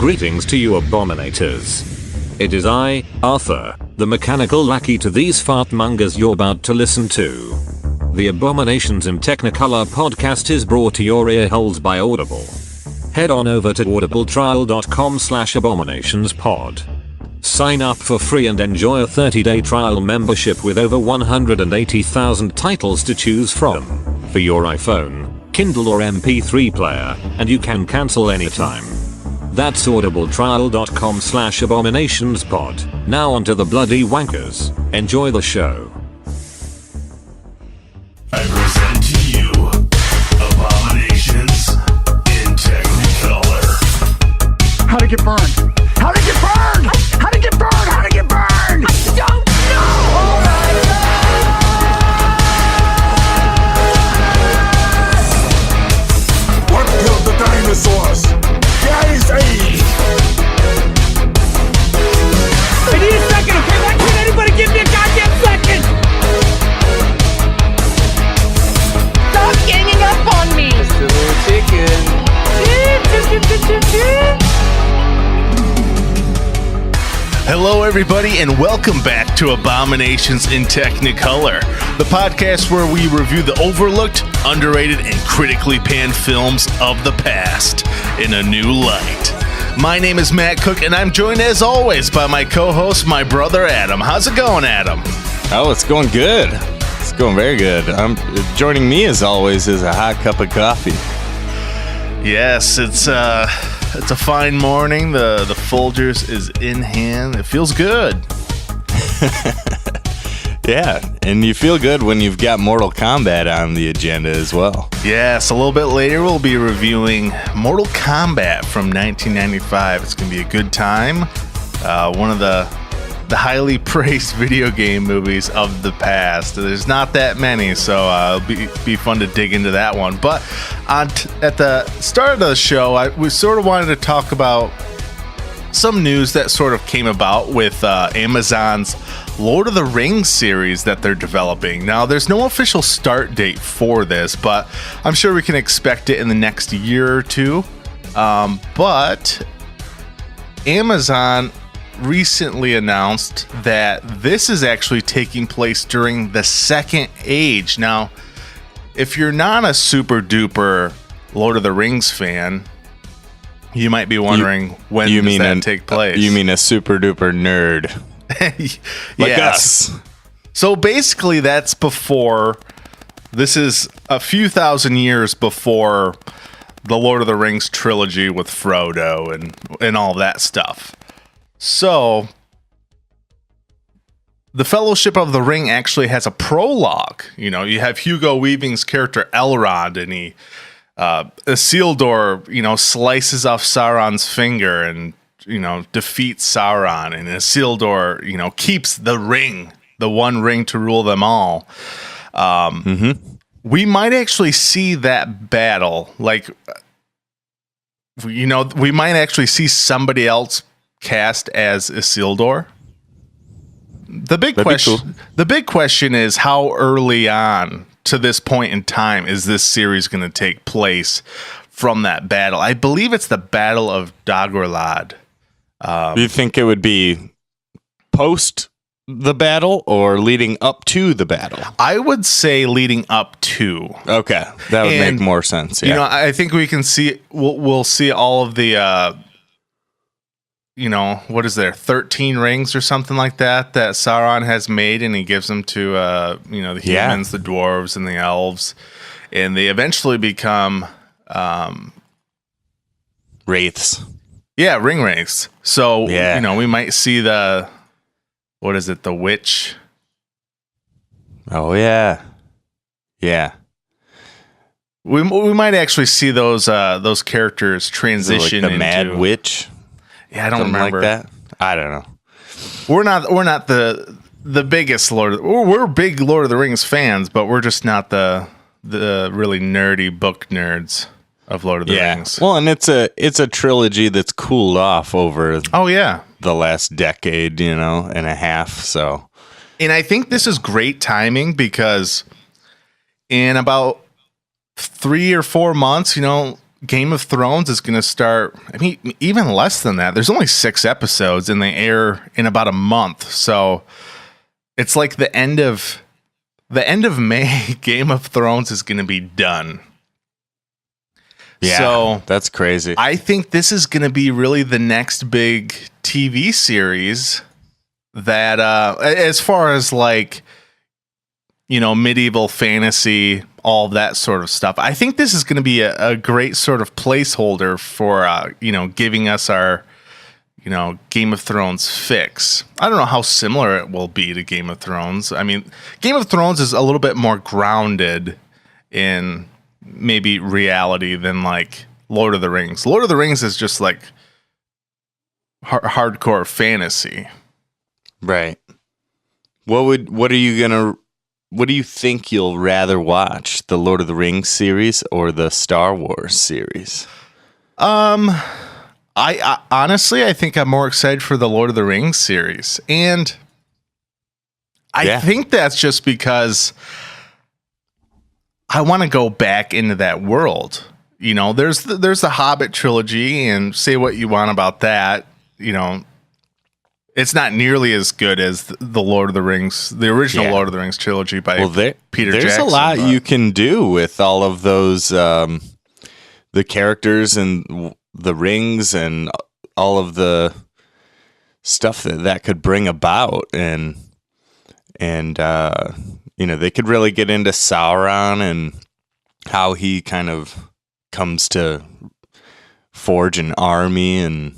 Greetings to you abominators. It is I, Arthur, the mechanical lackey to these fartmongers you're about to listen to. The Abominations in Technicolor podcast is brought to your ear holes by Audible. Head on over to audibletrial.com/abominationspod. Sign up for free and enjoy a 30-day trial membership with over 180,000 titles to choose from for your iPhone, Kindle or MP3 player, and you can cancel anytime. That's audibletrial.com/abominationspod. Now onto the bloody wankers. Enjoy the show. I present to you Abominations in Technicolor. How'd it get burned? How'd it get burned? How'd it get burned? How'd it get burned? I don't know! All right, What killed the dinosaurs? Daisy! I need a second, okay? Why can't anybody give me a goddamn second? Stop ganging up on me! Just a little chicken. Hello, everybody, and welcome back to Abominations in Technicolor, the podcast where we review the overlooked, underrated, and critically panned films of the past in a new light. My name is Matt Cook, and I'm joined, as always, by my co-host, my brother Adam. How's it going, Adam? Oh, it's going good. It's going very good. Joining me, as always, is a hot cup of coffee. Yes, it's a fine morning. The Folgers is in hand. It feels good. Yeah, and you feel good when you've got Mortal Kombat on the agenda as well. Yes, a little bit later we'll be reviewing Mortal Kombat from 1995. It's going to be a good time. One of the highly praised video game movies of the past. There's not that many, so it'll be fun to dig into that one. But at the start of the show, we sort of wanted to talk about some news that sort of came about with Amazon's Lord of the Rings series that they're developing. Now, there's no official start date for this, but I'm sure we can expect it in the next year or two. But Amazon recently announced that this is actually taking place during the Second Age. Now, if you're not a super duper Lord of the Rings fan, you might be wondering when does that take place? You mean a super duper nerd? Like us. So basically that's before, this is a few thousand years before the Lord of the Rings trilogy with Frodo and all that stuff. So the Fellowship of the Ring actually has a prologue. You know, you have Hugo Weaving's character Elrond, and Isildur, slices off Sauron's finger and, defeats Sauron, and Isildur, keeps the ring, the one ring to rule them all. We might actually see that battle. Like, we might actually see somebody else cast as Isildur. The big question is, how early on to this point in time is this series going to take place from that battle? I believe it's the Battle of Dagorlad. Do you think it would be post the battle or leading up to the battle? I would say leading up to. Okay, that would make more sense. Yeah. I think we can see. We'll see all of the. What is there? 13 rings or something like that Sauron has made, and he gives them to the humans, the dwarves, and the elves, and they eventually become wraiths. Yeah, ring wraiths. So we might see the witch. Oh yeah, yeah. We might actually see those characters transition like the into Mad Witch. Yeah, I don't remember like that. I don't know. We're not the biggest we're big Lord of the Rings fans, but we're just not the really nerdy book nerds of Lord of the Rings. Well, and it's a trilogy that's cooled off over the last decade, and a half. So, and I think this is great timing because in about 3 or 4 months, Game of Thrones is going to start, I mean, even less than that. There's only 6 episodes and they air in about a month. So it's like the end of May, Game of Thrones is going to be done. Yeah, so that's crazy. I think this is going to be really the next big TV series that, as far as like, you know, medieval fantasy, all that sort of stuff. I think this is going to be a great sort of placeholder for, you know, giving us our, you know, Game of Thrones fix. I don't know how similar it will be to Game of Thrones. I mean, Game of Thrones is a little bit more grounded in maybe reality than like Lord of the Rings. Lord of the Rings is just like hardcore fantasy. Right. What do you think you'll rather watch? The Lord of the Rings series or the Star Wars series? I honestly, I think I'm more excited for the Lord of the Rings series. And I think that's just because I want to go back into that world. You know, there's the Hobbit trilogy, and say what you want about that. You know, it's not nearly as good as the Lord of the Rings, the original Lord of the Rings trilogy by Peter Jackson. There's a lot you can do with all of those, the characters and the rings and all of the stuff that could bring about. And you know, they could really get into Sauron and how he kind of comes to forge an army and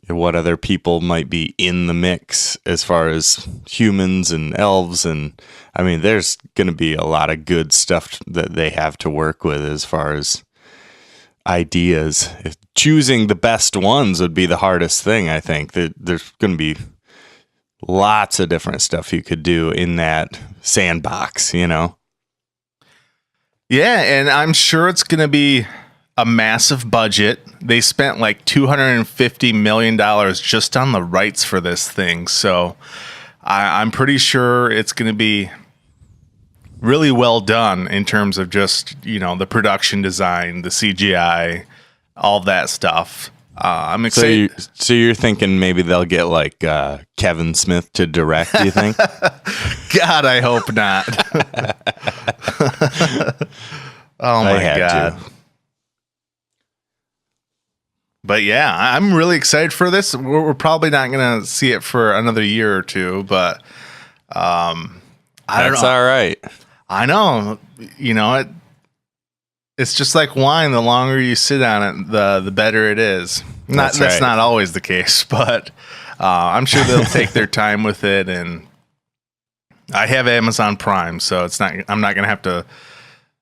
what other people might be in the mix as far as humans and elves. And I mean, there's going to be a lot of good stuff that they have to work with as far as ideas. Choosing the best ones would be the hardest thing. I think that there's going to be lots of different stuff you could do in that sandbox, you know? Yeah. And I'm sure it's going to be a massive budget. They spent like $250 million just on the rights for this thing. So I'm pretty sure it's going to be really well done in terms of just, you know, the production design, the CGI, all that stuff. I'm excited. So you're thinking maybe they'll get like Kevin Smith to direct, do you think? God, I hope not. Oh my God. But yeah, I'm really excited for this. We're probably not going to see it for another year or two, but I don't know. That's all right. I know. You know, it's just like wine. The longer you sit on it, the better it is. That's not always the case, but I'm sure they'll take their time with it. And I have Amazon Prime, so I'm not going to have to,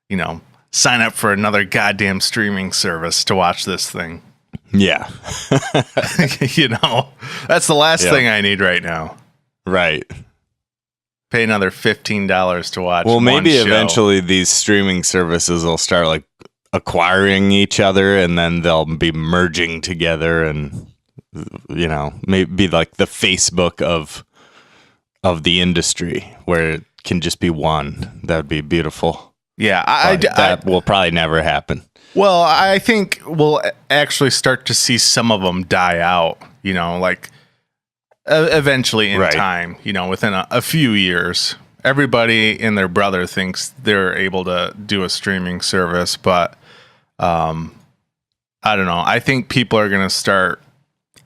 you know, sign up for another goddamn streaming service to watch this thing. Yeah. You know, that's the last thing I need right now. Right. Pay another $15 to watch. Well, maybe one show. eventually these streaming services will start like acquiring each other, and then they'll be merging together, and you know, maybe like the Facebook of the industry, where it can just be one. That would be beautiful. Yeah, that will probably never happen. Well, I think we'll actually start to see some of them die out, you know, like eventually in time, you know, within a few years. Everybody and their brother thinks they're able to do a streaming service, but I don't know. I think people are going to start.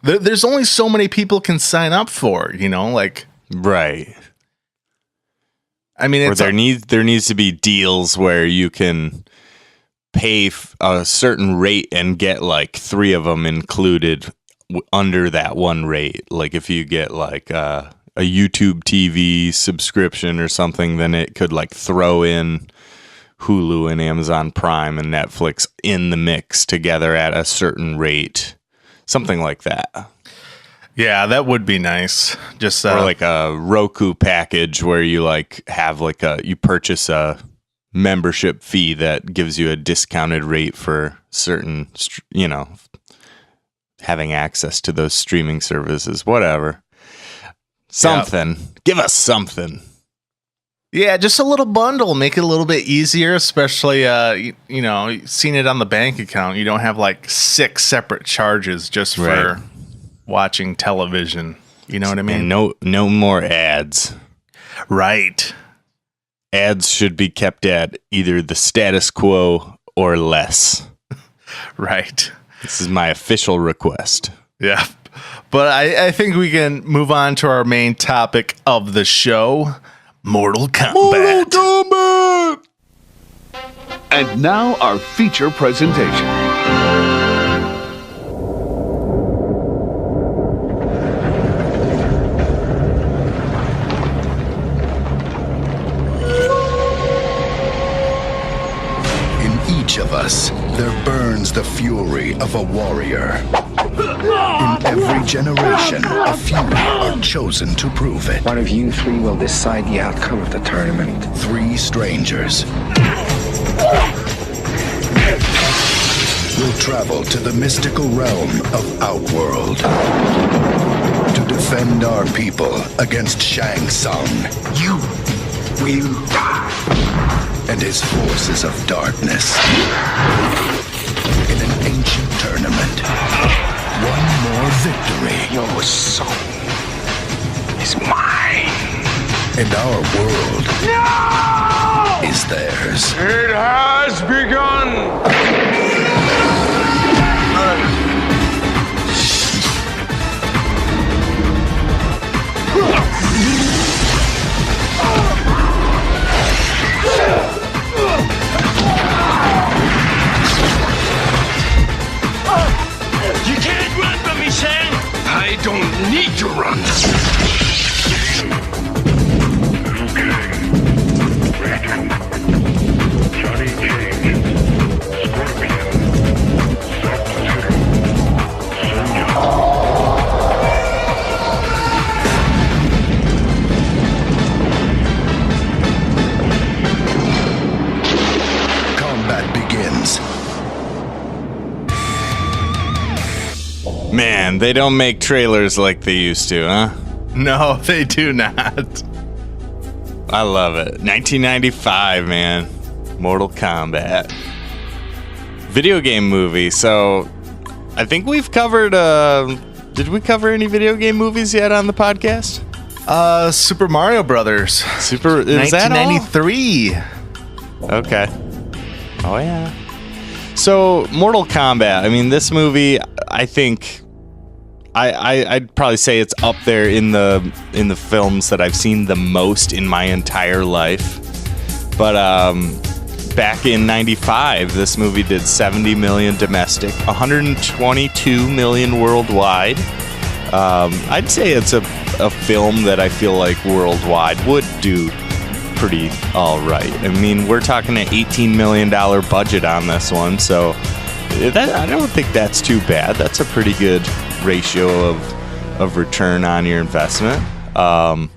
There's only so many people can sign up for, you know, like. Right. I mean, there needs to be deals where you can pay a certain rate and get like 3 of them included under that one rate. Like if you get like a YouTube TV subscription or something, then it could like throw in Hulu and Amazon Prime and Netflix in the mix together at a certain rate, something like that. Yeah, that would be nice. Just or like a Roku package where you like have like you purchase a membership fee that gives you a discounted rate for certain, you know, having access to those streaming services, whatever. Something. Yeah. Give us something. Yeah, just a little bundle. Make it a little bit easier, especially, you know, seeing it on the bank account. You don't have like 6 separate charges just for watching television. You know what I mean? And no more ads. Right. Ads should be kept at either the status quo or less. Right. This is my official request. Yeah. But I think we can move on to our main topic of the show, Mortal Kombat. And now our feature presentation. In each of us, there burns the fury of a warrior. In every generation, a few are chosen to prove it. One of you 3 will decide the outcome of the tournament. 3 strangers will travel to the mystical realm of Outworld to defend our people against Shang Tsung. You will die. And his forces of darkness in an ancient tournament. One more victory. Your soul is mine. And our world is theirs. It has begun! You can't run from me, Shang! I don't need to run! Johnny Cage, Combat begins. Man, they don't make trailers like they used to, huh? No, they do not. I love it. 1995, man. Mortal Kombat. Video game movie. So, I think we've covered, did we cover any video game movies yet on the podcast? Super Mario Brothers. Is that all? 1993. Okay. Oh, yeah. So, Mortal Kombat. I mean, this movie, I think... I'd probably say it's up there in the films that I've seen the most in my entire life. But back in '95, this movie did 70 million domestic, 122 million worldwide. I'd say it's a film that I feel like worldwide would do pretty all right. I mean, we're talking an $18 million budget on this one, so I don't think that's too bad. That's a pretty good ratio of return on your investment. But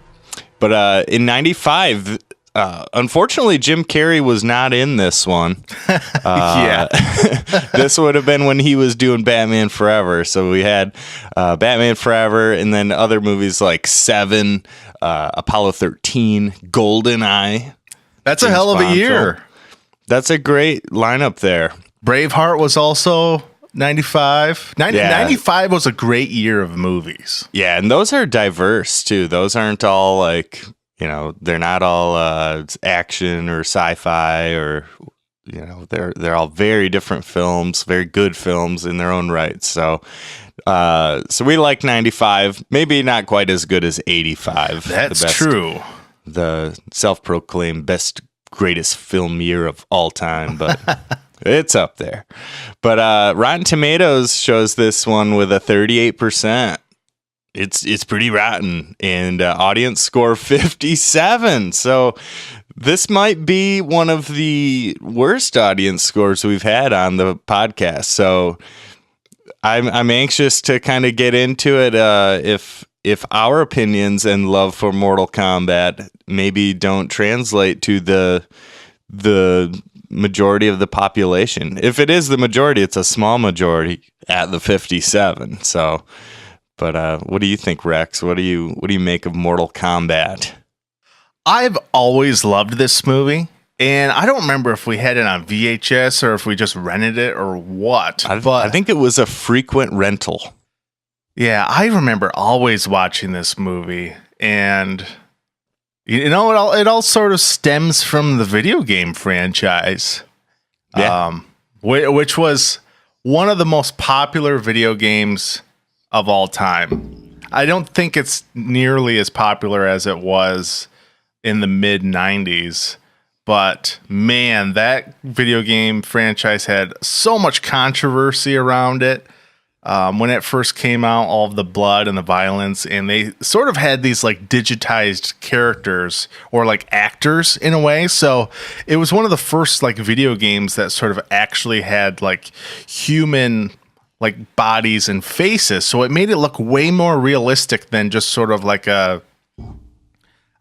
in '95, unfortunately, Jim Carrey was not in this one. Yeah. This would have been when he was doing Batman Forever. So we had Batman Forever, and then other movies like Seven, Apollo 13, GoldenEye. That's a hell of a year. Film. That's a great lineup there. Braveheart was also 95. 95 was a great year of movies. Yeah, and those are diverse too. Those aren't all like, they're not all action or sci-fi or, they're all very different films, very good films in their own right. So we like 95, maybe not quite as good as 85. That's true. The self-proclaimed greatest film year of all time, but it's up there. But Rotten Tomatoes shows this one with a 38%. It's pretty rotten, and audience score 57. So this might be one of the worst audience scores we've had on the podcast. So I'm anxious to kind of get into it. If our opinions and love for Mortal Kombat maybe don't translate to the majority of the population. If it is the majority, it's a small majority at the 57. So, but what do you think, Rex? What do you make of Mortal Kombat? I've always loved this movie, and I don't remember if we had it on VHS or if we just rented it or what. I think it was a frequent rental. Yeah, I remember always watching this movie, and you know, it all sort of stems from the video game franchise, which was one of the most popular video games of all time. I don't think it's nearly as popular as it was in the mid 90s, but man, that video game franchise had so much controversy around it. When it first came out, all of the blood and the violence, and they sort of had these like digitized characters or like actors in a way. So it was one of the first like video games that sort of actually had like human like bodies and faces. So it made it look way more realistic than just sort of like a,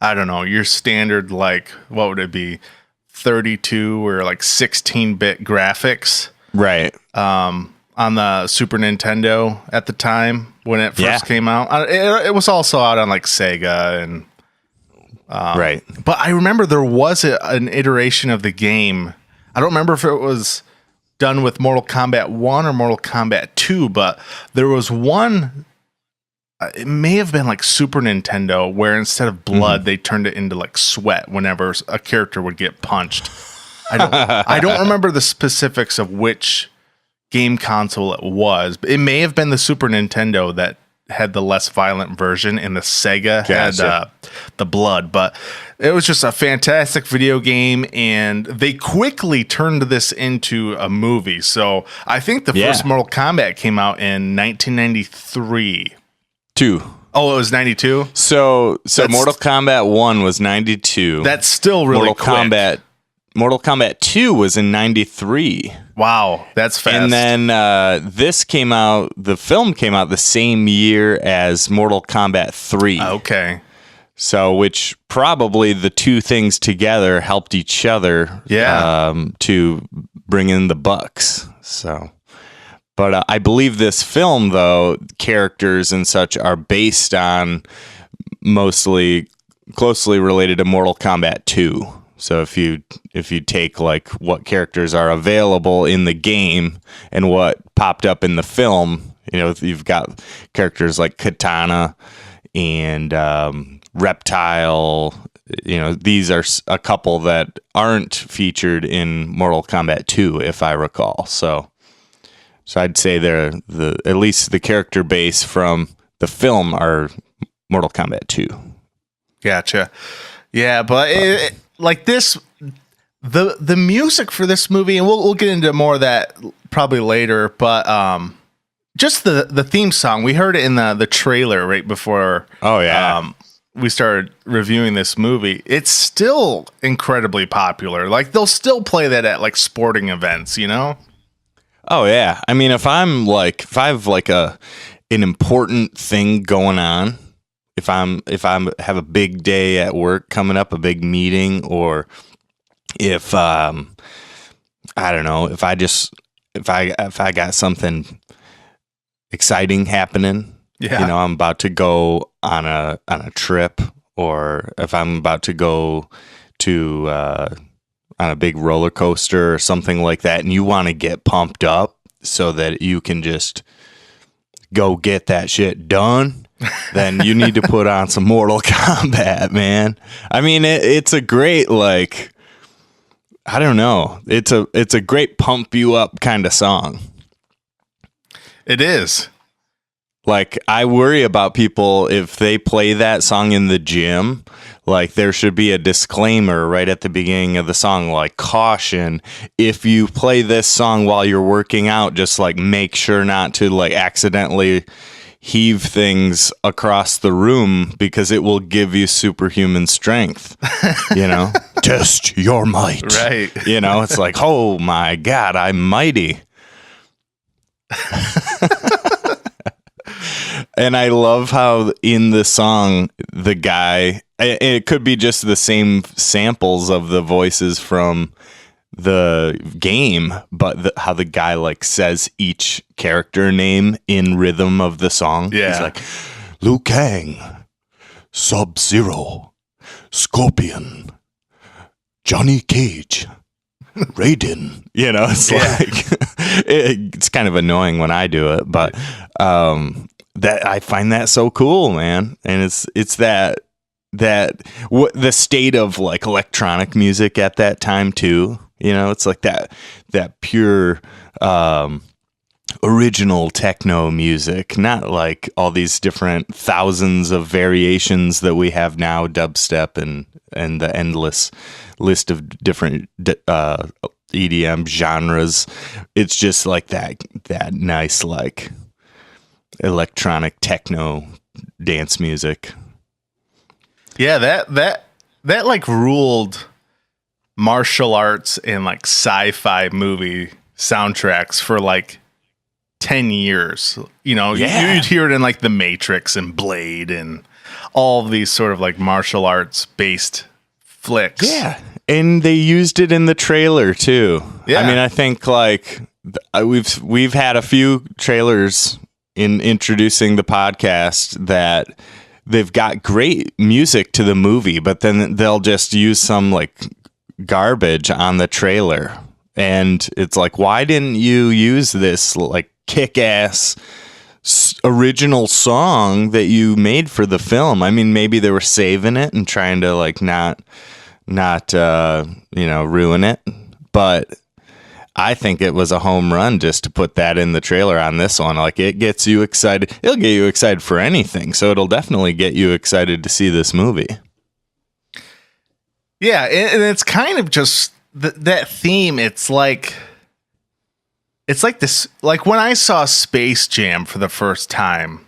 I don't know, your standard, like, what would it be? 32 or like 16-bit graphics. Right. On the Super Nintendo at the time when it first came out. It was also out on like Sega and right. But I remember there was an iteration of the game. I don't remember if it was done with Mortal Kombat 1 or Mortal Kombat 2, but there was one, it may have been like Super Nintendo, where instead of blood, they turned it into like sweat whenever a character would get punched. I don't remember the specifics of which game console it was, but it may have been the Super Nintendo that had the less violent version, and the Sega had the blood. But it was just a fantastic video game, and they quickly turned this into a movie. So I think the first Mortal Kombat came out in 1993. Oh, it was 92? So Mortal Kombat 1 was 92. That's still really quick. Mortal Kombat 2 was in 93. Wow, that's fast. And then the film came out the same year as Mortal Kombat 3. Okay. So, which probably the two things together helped each other to bring in the bucks. So, but I believe this film, though, characters and such are based on mostly closely related to Mortal Kombat 2. So if you take like what characters are available in the game and what popped up in the film, you know, you've got characters like Katana and Reptile. You know, these are a couple that aren't featured in Mortal Kombat 2, if I recall. So I'd say they're at least the character base from the film are Mortal Kombat 2. Gotcha. Yeah, but like this, the music for this movie, and we'll get into more of that probably later, but just the theme song, we heard it in the trailer right before we started reviewing this movie. It's still incredibly popular. Like they'll still play that at like sporting events, you know? Oh yeah. I mean, if I have like an important thing going on, if I have a big day at work coming up, a big meeting, or if I don't know, if I got something exciting happening, you know, I'm about to go on a trip, or if I'm about to go to on a big roller coaster or something like that, and you want to get pumped up so that you can just go get that shit done, then you need to put on some Mortal Kombat, man. I mean, it's a great, like, I don't know. It's a great pump you up kind of song. It is. Like, I worry about people if they play that song in the gym. Like, there should be a disclaimer right at the beginning of the song, like, caution, if you play this song while you're working out, just, like, make sure not to, like, accidentally heave things across the room, because it will give you superhuman strength, you know? Test your might. Right. You know, it's like, oh, my God, I'm mighty. And I love how in the song, the guy, it could be just the same samples of the voices from the game, but how the guy like says each character name in rhythm of the song. Yeah. He's like, Liu Kang, Sub-Zero, Scorpion, Johnny Cage, Raiden. You know, it's like it's kind of annoying when I do it, but that I find that so cool, man. And it's that the state of like electronic music at that time too. You know, it's like that pure original techno music, not like all these different thousands of variations that we have now, dubstep and the endless list of different EDM genres. It's just like that nice like electronic techno dance music. Yeah, that like ruled martial arts and like sci-fi movie soundtracks for like 10 years. You know, you'd hear it in like The Matrix and Blade and all these sort of like martial arts based flicks. Yeah. And they used it in the trailer too. Yeah. I mean, I think like we've had a few trailers in introducing the podcast that they've got great music to the movie, but then they'll just use some like garbage on the trailer. And it's like, why didn't you use this like kick-ass original song that you made for the film? I mean, maybe they were saving it and trying to like not ruin it, but I think it was a home run just to put that in the trailer on this one. Like, it gets you excited. It'll get you excited for anything, so it'll definitely get you excited to see this movie. Yeah, and it's kind of just that theme. It's like this. Like when I saw Space Jam for the first time,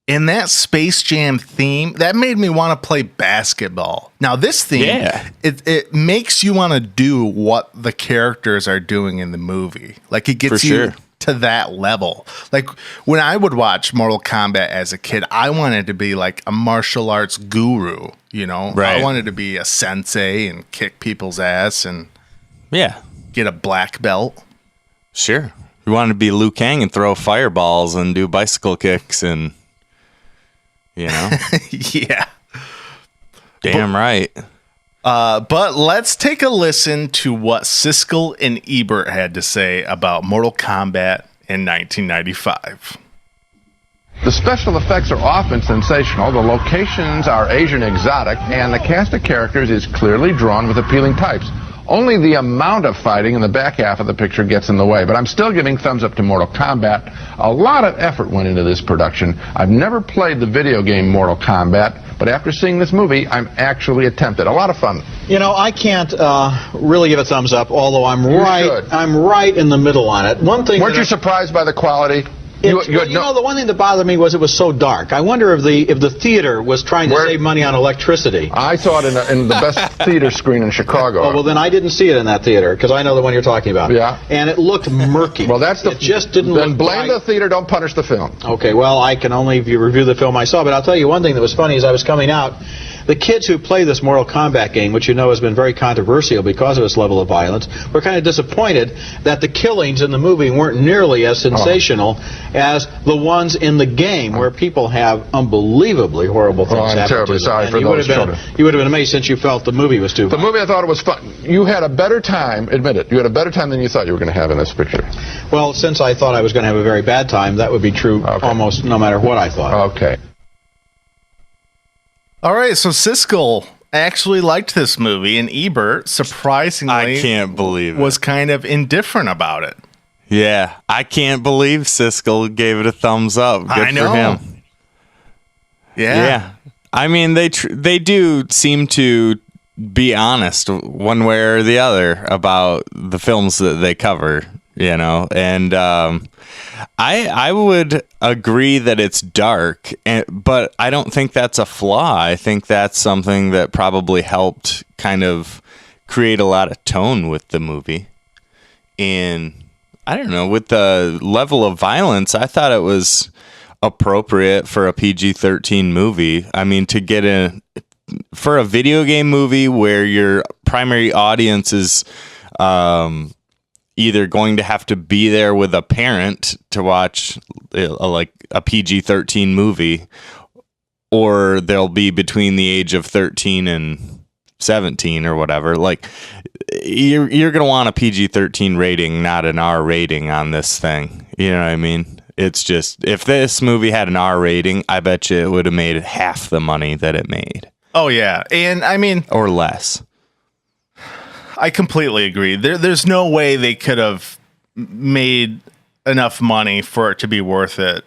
and that Space Jam theme, that made me want to play basketball. Now this theme, it makes you want to do what the characters are doing in the movie. Like it gets you to that level. Like when I would watch Mortal Kombat as a kid, I wanted to be like a martial arts guru, you know? Right. I wanted to be a sensei and kick people's ass and get a black belt. Sure. You wanted to be Liu Kang and throw fireballs and do bicycle kicks and, you know? Yeah. Damn right. But let's take a listen to what Siskel and Ebert had to say about Mortal Kombat in 1995. The special effects are often sensational, the locations are Asian exotic, and the cast of characters is clearly drawn with appealing types. Only the amount of fighting in the back half of the picture gets in the way, but I'm still giving thumbs up to Mortal Kombat. A lot of effort went into this production. I've never played the video game Mortal Kombat, but after seeing this movie, I'm actually tempted. A lot of fun. You know, I can't really give a thumbs up, although I'm right in the middle on it. One thing. Weren't you surprised by the quality? The one thing that bothered me was it was so dark. I wonder if the theater was trying to save money on electricity. I saw it in the best theater screen in Chicago. Oh, well, then I didn't see it in that theater, because I know the one you're talking about. Yeah. And it looked murky. Well, it just didn't look. Then blame the theater, don't punish the film. Okay, well, I can only review the film I saw, but I'll tell you one thing that was funny as I was coming out. The kids who play this Mortal Kombat game, which you know has been very controversial because of its level of violence, were kind of disappointed that the killings in the movie weren't nearly as sensational as the ones in the game, where people have unbelievably horrible things happen to them. I'm terribly sorry for those children. You would have been amazed since you felt the movie was too violent. The movie, I thought it was fun. You had a better time, admit it, you had a better time than you thought you were going to have in this picture. Well, since I thought I was going to have a very bad time, that would be true almost no matter what I thought. Okay. All right, so Siskel actually liked this movie, and Ebert, surprisingly, I can't believe it, was kind of indifferent about it. Yeah, I can't believe Siskel gave it a thumbs up. Good I know. for him. Yeah. I mean, they do seem to be honest one way or the other about the films that they cover, you know, and I would agree that it's dark, but I don't think that's a flaw. I think that's something that probably helped kind of create a lot of tone with the movie. And I don't know, with the level of violence, I thought it was appropriate for a PG-13 movie. I mean, to get in for a video game movie where your primary audience is either going to have to be there with a parent to watch like a PG-13 movie, or they'll be between the age of 13 and 17 or whatever. Like, you're going to want a PG-13 rating, not an R rating on this thing. You know what I mean? It's just, if this movie had an R rating, I bet you it would have made half the money that it made. Oh, yeah. And I mean, or less. I completely agree. There's no way they could have made enough money for it to be worth it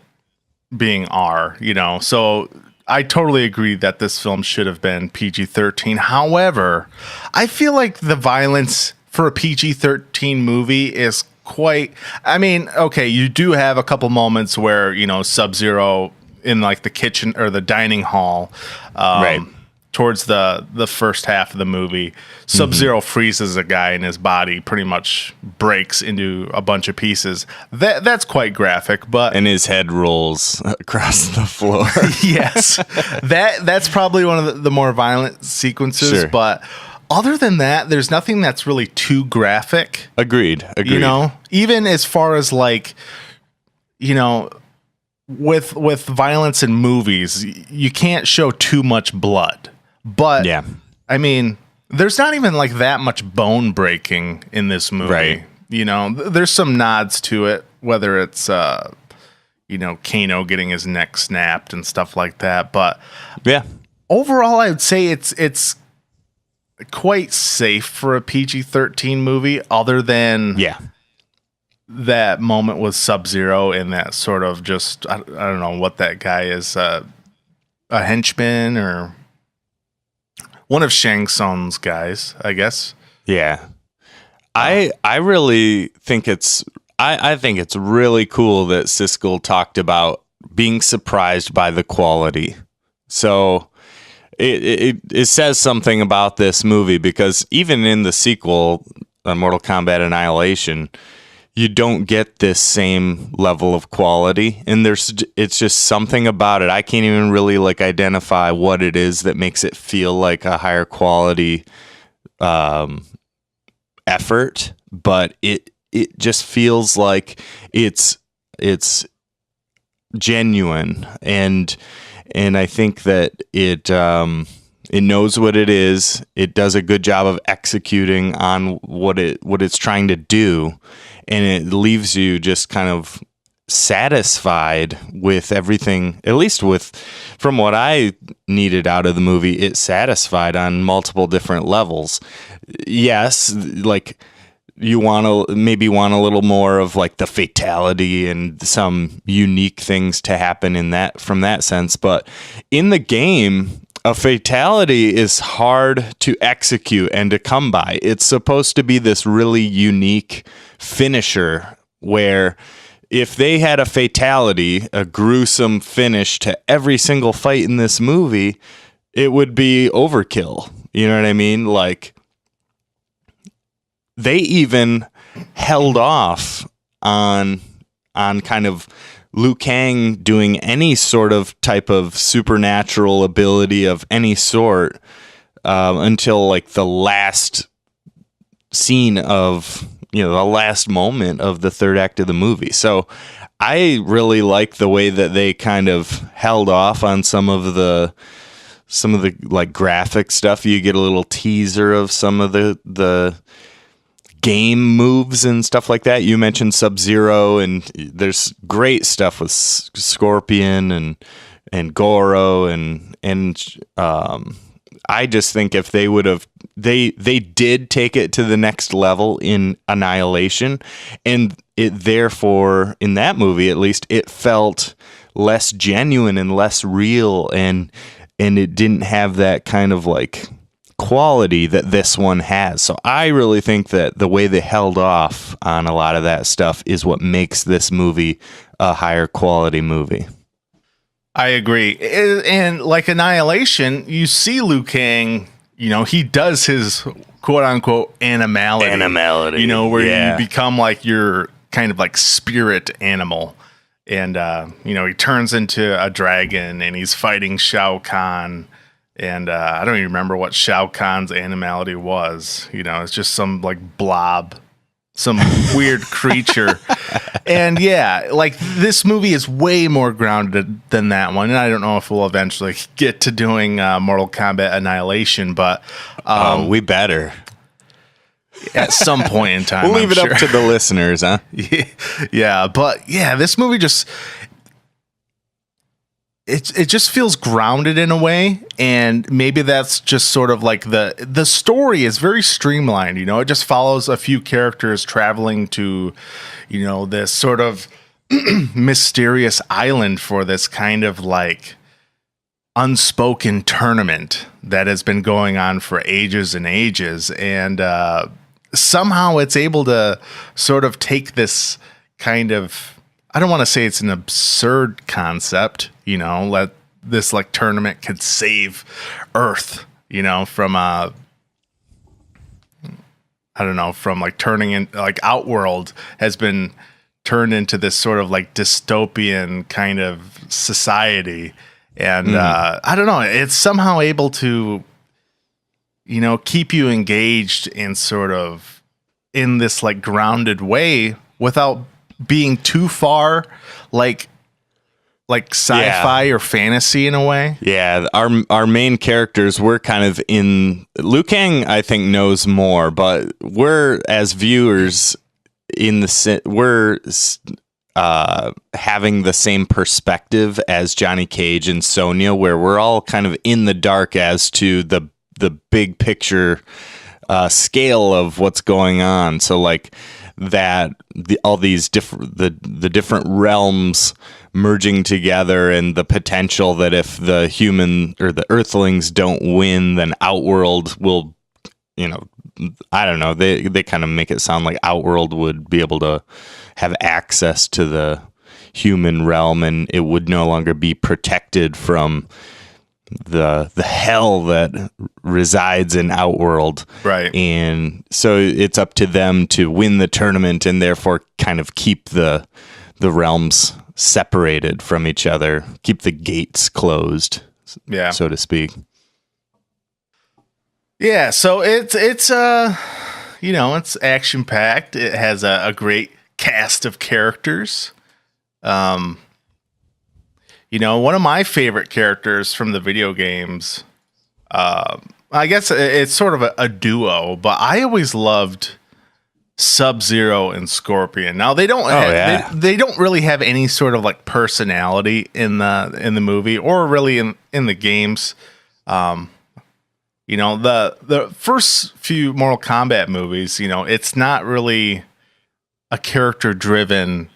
being R, you know? So I totally agree that this film should have been PG-13. However, I feel like the violence for a PG-13 movie is quite, I mean, okay, you do have a couple moments where, you know, Sub-Zero in like the kitchen or the dining hall, right, towards the first half of the movie, Sub-Zero freezes a guy and his body pretty much breaks into a bunch of pieces. That's quite graphic, but and his head rolls across the floor. Yes, that's probably one of the more violent sequences. Sure. But other than that, there's nothing that's really too graphic. Agreed. You know, even as far as like, you know, with violence in movies, you can't show too much blood. But yeah, I mean, there's not even like that much bone breaking in this movie. Right. You know, there's some nods to it, whether it's you know, Kano getting his neck snapped and stuff like that. But yeah, overall, I would say it's quite safe for a PG-13 movie, other than that moment with Sub-Zero and that sort of just I don't know what that guy is, a henchman or one of Shang Tsung's guys, I guess. Yeah. I really think I think it's really cool that Siskel talked about being surprised by the quality. So it says something about this movie, because even in the sequel, Mortal Kombat Annihilation, you don't get this same level of quality, and it's just something about it. I can't even really like identify what it is that makes it feel like a higher quality effort, but it just feels like it's genuine, and I think that it knows what it is. It does a good job of executing on what it's trying to do. And it leaves you just kind of satisfied with everything, at least from what I needed out of the movie. It's satisfied on multiple different levels. Yes, like you maybe want a little more of like the fatality and some unique things to happen from that sense. But in the game, a fatality is hard to execute and to come by. It's supposed to be this really unique finisher where if they had a fatality, a gruesome finish to every single fight in this movie, it would be overkill. You know what I mean? Like, they even held off on kind of Liu Kang doing any sort of type of supernatural ability of any sort until like the last scene of, you know, the last moment of the third act of the movie. So I really like the way that they kind of held off on some of the like graphic stuff. You get a little teaser of some of the game moves and stuff like that. You mentioned Sub-Zero, and there's great stuff with Scorpion and Goro, and I just think if they would have, they did take it to the next level in Annihilation, and it therefore, in that movie at least, it felt less genuine and less real, and it didn't have that kind of like quality that this one has. So I really think that the way they held off on a lot of that stuff is what makes this movie a higher quality movie. I agree. And like Annihilation, you see Liu Kang, you know, he does his quote unquote animality, you know, where you become like your kind of like spirit animal. And, you know, he turns into a dragon and he's fighting Shao Kahn. And I don't even remember what Shao Kahn's animality was. You know, it's just some like blob some weird creature. And yeah, like this movie is way more grounded than that one. And I don't know if we'll eventually get to doing Mortal Kombat Annihilation, but we better. At some point in time. We'll leave it up to the listeners, huh? Yeah, but yeah, this movie just it just feels grounded in a way, and maybe that's just sort of like the story is very streamlined, you know. It just follows a few characters traveling to, you know, this sort of mysterious island for this kind of like unspoken tournament that has been going on for ages and ages, and somehow it's able to sort of take this kind of, I don't want to say it's an absurd concept, you know, let this like tournament could save Earth, you know, from I don't know, from like turning in like Outworld has been turned into this sort of like dystopian kind of society. And I don't know, it's somehow able to, you know, keep you engaged in sort of in this like grounded way without being too far like sci-fi or fantasy in a way. Yeah, our main characters, we're kind of in, Liu Kang I think knows more, but we're as viewers we're having the same perspective as Johnny Cage and Sonya, where we're all kind of in the dark as to the big picture scale of what's going on. So like that, all these different the different realms merging together, and the potential that if the human or the Earthlings don't win, then Outworld will, you know, I don't know. They kind of make it sound like Outworld would be able to have access to the human realm, and it would no longer be protected from the hell that resides in Outworld. Right. And so it's up to them to win the tournament and therefore kind of keep the realms separated from each other, keep the gates closed, so to speak. Yeah, so it's you know, it's action packed. It has a great cast of characters. You know, one of my favorite characters from the video games, I guess it's sort of a duo, but I always loved Sub-Zero and Scorpion. Now they don't they don't really have any sort of like personality in the movie or really in the games. You know, the first few Mortal Kombat movies, you know, it's not really a character driven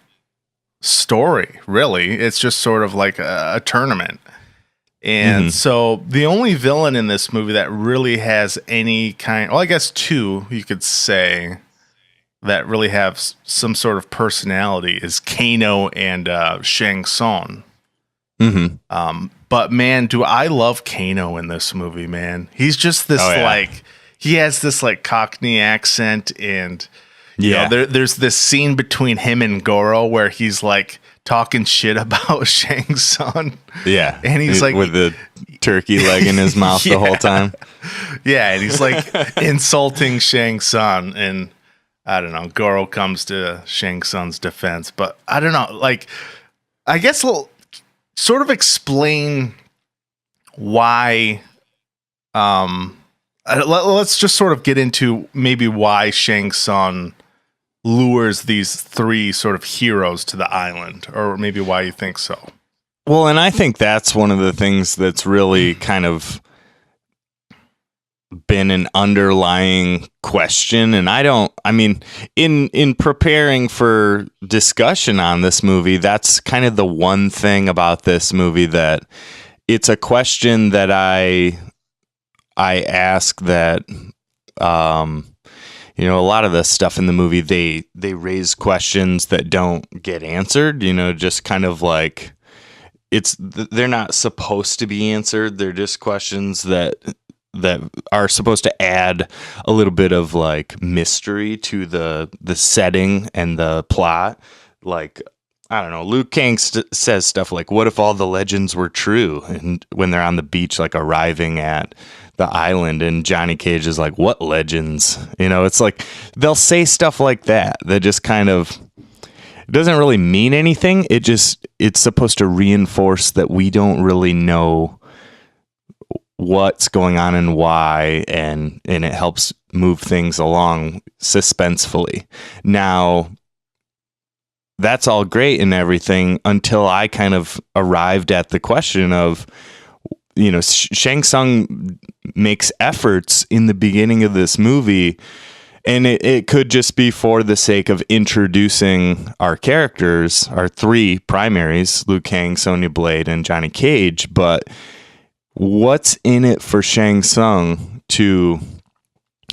story, really. It's just sort of like a tournament. And so the only villain in this movie that really has any kind, well, I guess two, you could say, that really have some sort of personality is Kano and Shang Tsung. But man, do I love Kano in this movie, man. He's just this like, he has this like Cockney accent, and you know, there's this scene between him and Goro where he's like talking shit about Shang Tsung. Yeah. And he's like with the turkey leg in his mouth the whole time. Yeah, and he's like insulting Shang Tsung, and I don't know, Goro comes to Shang Tsung's defense, but I don't know, like, I guess we'll sort of explain why, let's just sort of get into maybe why Shang Tsung lures these three sort of heroes to the island, or maybe why you think so. Well, and I think that's one of the things that's really kind of been an underlying question. And I mean, in preparing for discussion on this movie, that's kind of the one thing about this movie that it's a question that I ask that, you know, a lot of the stuff in the movie, they raise questions that don't get answered, you know, just kind of like they're not supposed to be answered. They're just questions that are supposed to add a little bit of like mystery to the setting and the plot. Like, I don't know, Liu Kang says stuff like, what if all the legends were true? And when they're on the beach, like arriving at the island, and Johnny Cage is like, what legends? You know, it's like they'll say stuff like that just kind of, it doesn't really mean anything. It's supposed to reinforce that we don't really know what's going on and why, and it helps move things along suspensefully. Now, that's all great and everything until I kind of arrived at the question of, you know, Shang Tsung makes efforts in the beginning of this movie, and it could just be for the sake of introducing our characters, our three primaries, Liu Kang, Sonya Blade, and Johnny Cage, but what's in it for Shang Tsung to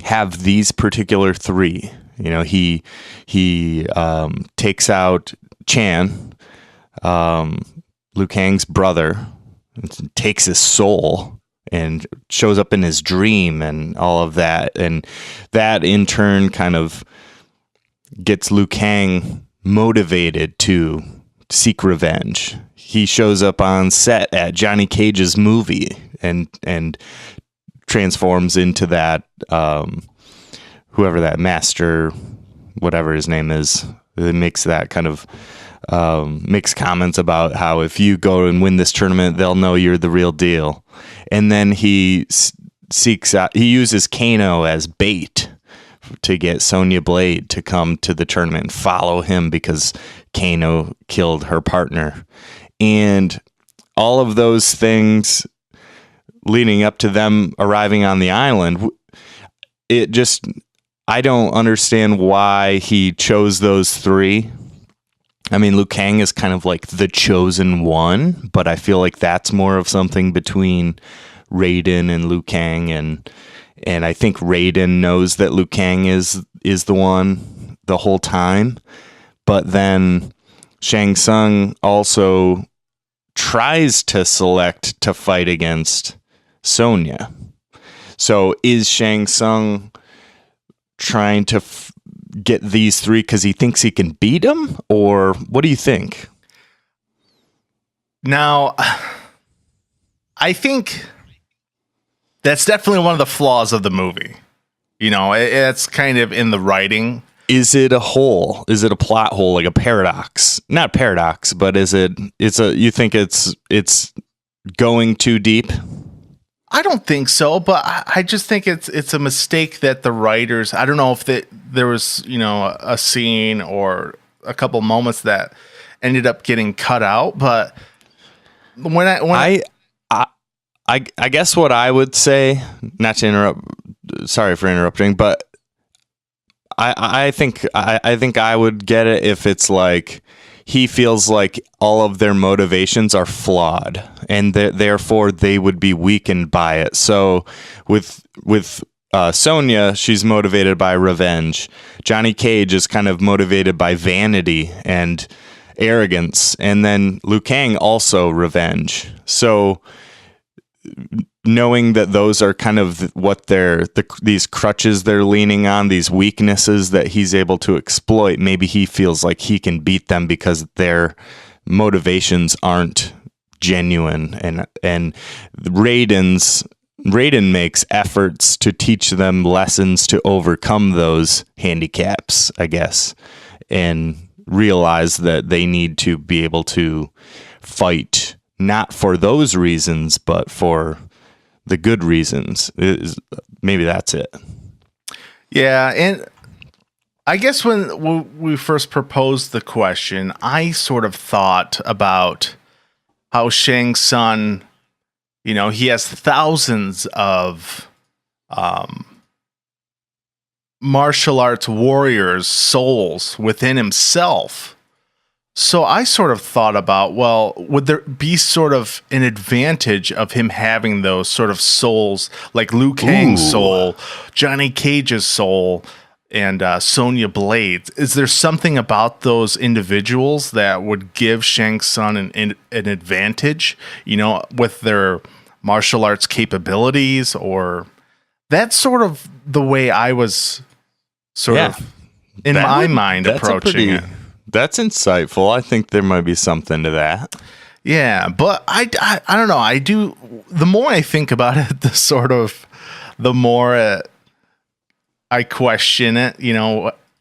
have these particular three? You know, he takes out Chan, Liu Kang's brother, takes his soul and shows up in his dream and all of that. And that in turn kind of gets Liu Kang motivated to seek revenge. He shows up on set at Johnny Cage's movie and transforms into that, whoever that master, whatever his name is, it makes that kind of makes comments about how if you go and win this tournament, they'll know you're the real deal. And then he seeks out, he uses Kano as bait to get Sonya Blade to come to the tournament and follow him because Kano killed her partner. And all of those things leading up to them arriving on the island, it just, I don't understand why he chose those three. I mean, Liu Kang is kind of like the chosen one, but I feel like that's more of something between Raiden and Liu Kang, and I think Raiden knows that Liu Kang is the one the whole time. But then Shang Tsung also tries to select to fight against Sonya. So is Shang Tsung trying to get these three because he thinks he can beat them, or what do you think? Now, I think that's definitely one of the flaws of the movie. You know, it's kind of in the writing. Is it a hole? Is it a plot hole, like a paradox? Not paradox, but you think it's going too deep? I don't think so, but I just think it's a mistake that the writers, I don't know if there was, you know, a scene or a couple moments that ended up getting cut out, but I guess what I would say, not to interrupt, sorry for interrupting, but I think I would get it if it's like he feels like all of their motivations are flawed and therefore they would be weakened by it. So with Sonya, she's motivated by revenge. Johnny Cage is kind of motivated by vanity and arrogance. And then Liu Kang also revenge. So knowing that those are kind of what these crutches they're leaning on, these weaknesses that he's able to exploit, maybe he feels like he can beat them because their motivations aren't genuine. And Raiden makes efforts to teach them lessons to overcome those handicaps, I guess, and realize that they need to be able to fight not for those reasons, but for the good reasons. Maybe that's it. Yeah, and I guess when we first proposed the question, I sort of thought about how Shang Tsung, you know, he has thousands of martial arts warriors' souls within himself. So I sort of thought about, well, would there be sort of an advantage of him having those sort of souls, like Liu Kang's soul, Johnny Cage's soul, and Sonya Blade? Is there something about those individuals that would give Shang Tsung an advantage, you know, with their martial arts capabilities? Or that's sort of the way I was sort of in my mind approaching it. That's insightful. I think there might be something to that. Yeah, but I don't know. The more I think about it, the sort of the more I question it,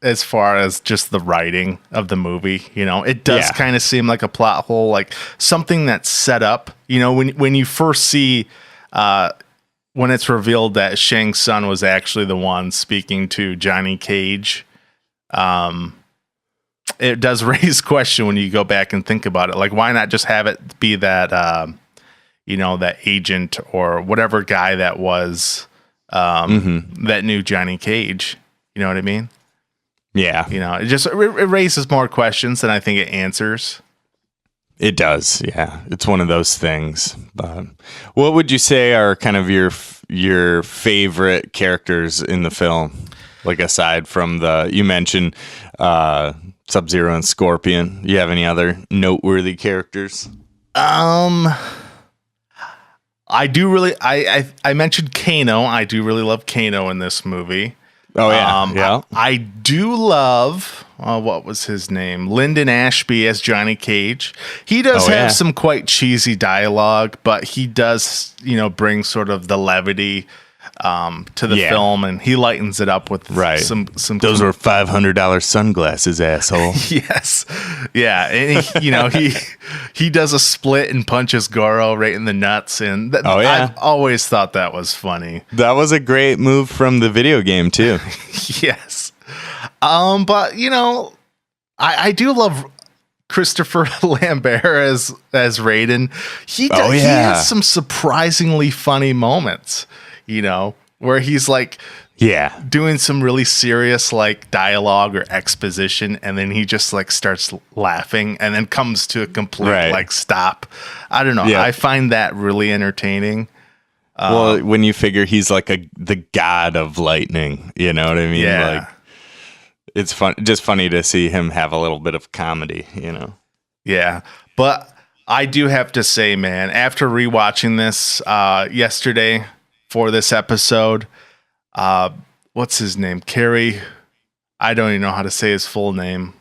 as far as just the writing of the movie. It does kind of seem like a plot hole, like something that's set up. When you first see, when it's revealed that Shang Tsung was actually the one speaking to Johnny Cage, it does raise question when you go back and think about it. Like, why not just have it be that, that agent or whatever guy that was, that knew Johnny Cage? You know what I mean? Yeah. It raises more questions than I think it answers. It does. Yeah. It's one of those things. But what would you say are kind of your favorite characters in the film? Like, aside from you mentioned Sub-Zero and Scorpion. You have any other noteworthy characters? I do really, I mentioned Kano. I do really love Kano in this movie. Oh, yeah. Yeah. I do love, what was his name? Lyndon Ashby as Johnny Cage. He does have some quite cheesy dialogue, but he does, bring sort of the levity to the film, and he lightens it up with some. Those were $500 sunglasses, asshole. Yes, yeah, and he does a split and punches Goro right in the nuts, and I've always thought that was funny. That was a great move from the video game too. Yes, but I do love Christopher Lambert as Raiden. He has some surprisingly funny moments. Where he's like, doing some really serious like dialogue or exposition, and then he just like starts laughing and then comes to a complete like stop. I don't know. Yeah. I find that really entertaining. Well, when you figure he's like the god of lightning, you know what I mean? Yeah. Like, it's just funny to see him have a little bit of comedy, Yeah, but I do have to say, man, after rewatching this yesterday for this episode, what's his name? Kerry. I don't even know how to say his full name.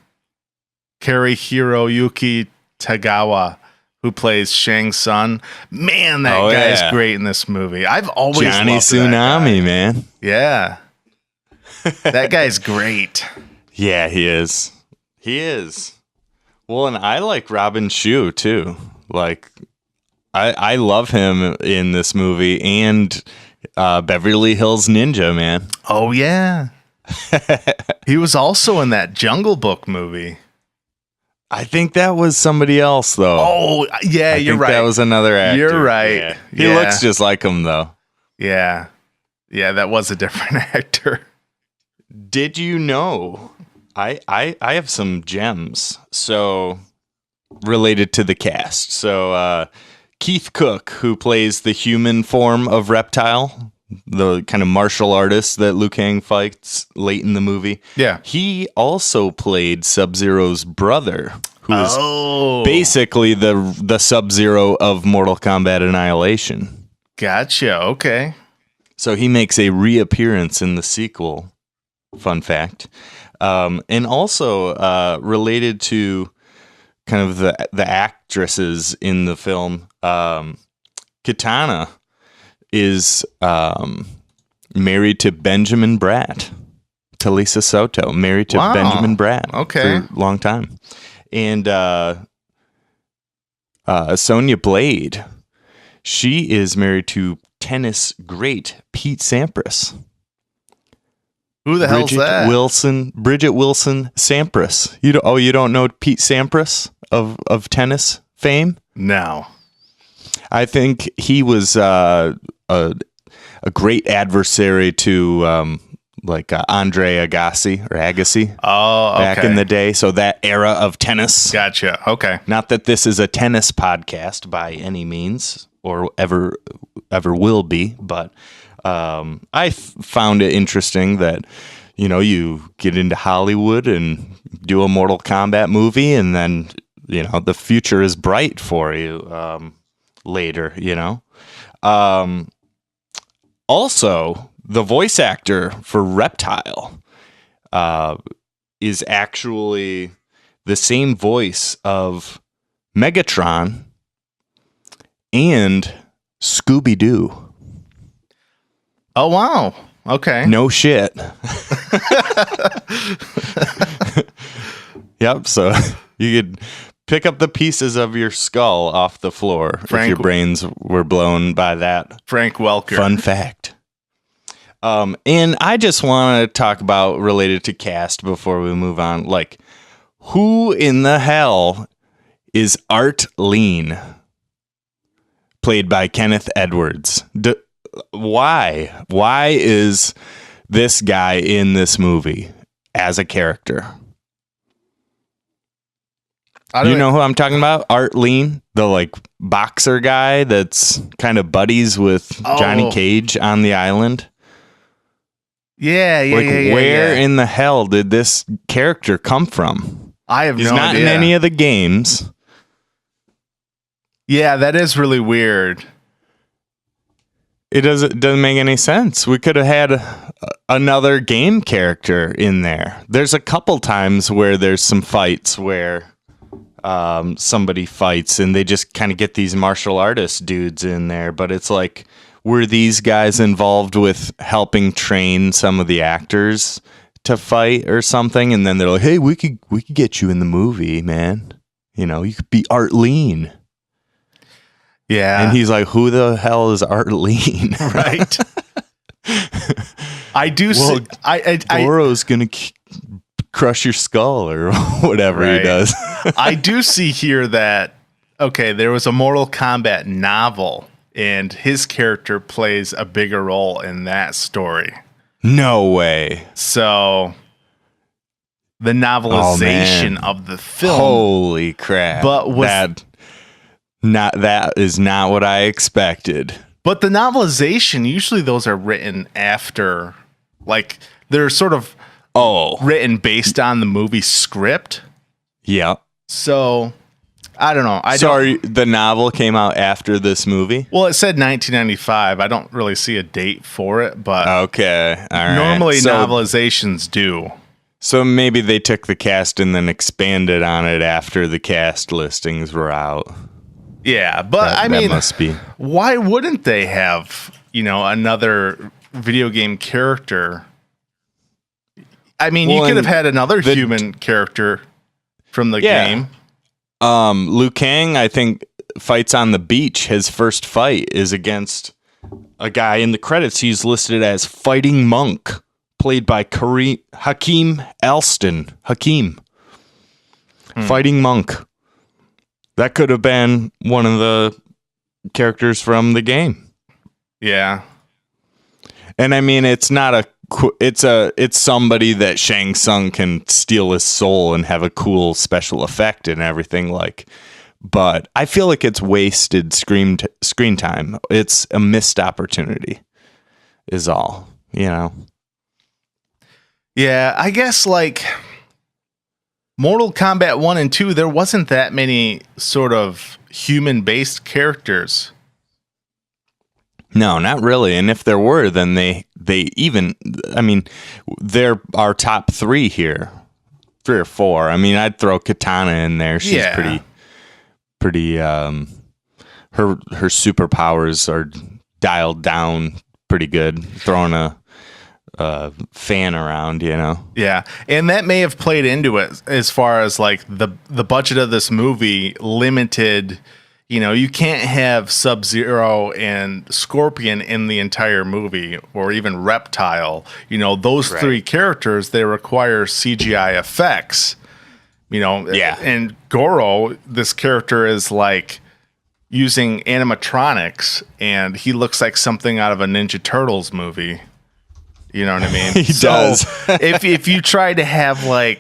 Kerry Hiroyuki Tagawa, who plays Shang Tsung. Man, that guy's great in this movie. I've always Johnny loved Tsunami, that guy. Man. Yeah, that guy's great. Yeah, he is. He is. Well, and I like Robin Shou too. Like, I love him in this movie and Beverly Hills Ninja, man. Oh, yeah. He was also in that Jungle Book movie. I think that was somebody else, though. Oh, yeah, you're right. That was another actor. You're right. Yeah. He looks just like him, though. Yeah. Yeah, that was a different actor. Did you know? I have some gems. So, related to the cast. So, Keith Cook, who plays the human form of Reptile, the kind of martial artist that Liu Kang fights late in the movie. Yeah. He also played Sub-Zero's brother, who is basically the Sub-Zero of Mortal Kombat Annihilation. Gotcha. Okay. So he makes a reappearance in the sequel. Fun fact. And also related to kind of the actresses in the film, Kitana is married to Benjamin Bratt. Talisa Soto, married to Benjamin Bratt for a long time. And Sonya Blade, she is married to tennis great Pete Sampras. Who the hell's that? Bridget Wilson Sampras. You don't know Pete Sampras of tennis fame? No. I think he was a great adversary to Andre Agassi back in the day. So that era of tennis. Gotcha. Okay. Not that this is a tennis podcast by any means or ever will be, but I found it interesting that, you get into Hollywood and do a Mortal Kombat movie, and then, the future is bright for you later, Also, the voice actor for Reptile is actually the same voice of Megatron and Scooby-Doo. Oh, wow. Okay. No shit. Yep. So you could pick up the pieces of your skull off the floor if your brains were blown by that. Frank Welker. Fun fact. And I just want to talk about related to cast before we move on. Like, who in the hell is Art Lean, played by Kenneth Edwards? Why? Why is this guy in this movie as a character? You know who I'm talking about? Art Lean, the like boxer guy that's kind of buddies with Johnny Cage on the island. Yeah. Where in the hell did this character come from? I have He's no not idea. in any of the games. Yeah, that is really weird. It doesn't make any sense. We could have had another game character in there. There's a couple times where there's some fights where somebody fights and they just kind of get these martial artist dudes in there, but it's like, were these guys involved with helping train some of the actors to fight or something? And then they're like, hey, we could get you in the movie, man. You know, you could be Art Lean. Yeah. And he's like, who the hell is Art Lean? Right. I do well, see Goro's gonna crush your skull or whatever he does. I do see here that there was a Mortal Kombat novel and his character plays a bigger role in that story. No way. So the novelization of the film. Holy crap. But that is not what I expected. But the novelization, usually those are written after, like they're sort of written based on the movie script. Yeah. So I don't know. The novel came out after this movie? Well, it said 1995. I don't really see a date for it, but okay. All right. Normally novelizations do. So maybe they took the cast and then expanded on it after the cast listings were out. Yeah, but I mean, that must be. Why wouldn't they have, another video game character? I mean, you could have had another human character from the game. Liu Kang, I think, fights on the beach. His first fight is against a guy in the credits. He's listed as Fighting Monk, played by Hakeem Alston. Fighting Monk. That could have been one of the characters from the game. Yeah. And I mean, it's somebody that Shang Tsung can steal his soul and have a cool special effect and everything but I feel like it's wasted screen time. It's a missed opportunity is all, Yeah, I guess Mortal Kombat 1 and 2, there wasn't that many sort of human-based characters. No, not really. And if there were, then they're our top 3 here. 3 or 4. I mean, I'd throw Katana in there. She's pretty her superpowers are dialed down pretty good. Throwing a fan around, Yeah, and that may have played into it as far as the budget of this movie limited. You can't have Sub-Zero and Scorpion in the entire movie, or even Reptile. Those 3 characters, they require CGI effects. And Goro, this character is using animatronics, and he looks like something out of a Ninja Turtles movie. You know what I mean? He does. if you try to have I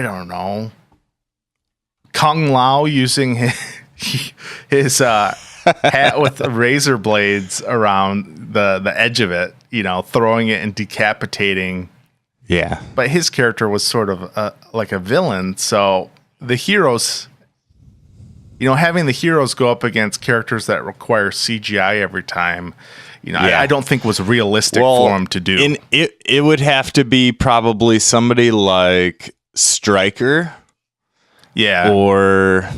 don't know, Kung Lao using his hat with razor blades around the edge of it, throwing it and decapitating. Yeah. But his character was sort of like a villain. So the heroes, having the heroes go up against characters that require CGI every time, I don't think was realistic for him to do. It would have to be probably somebody like Stryker. Yeah. Or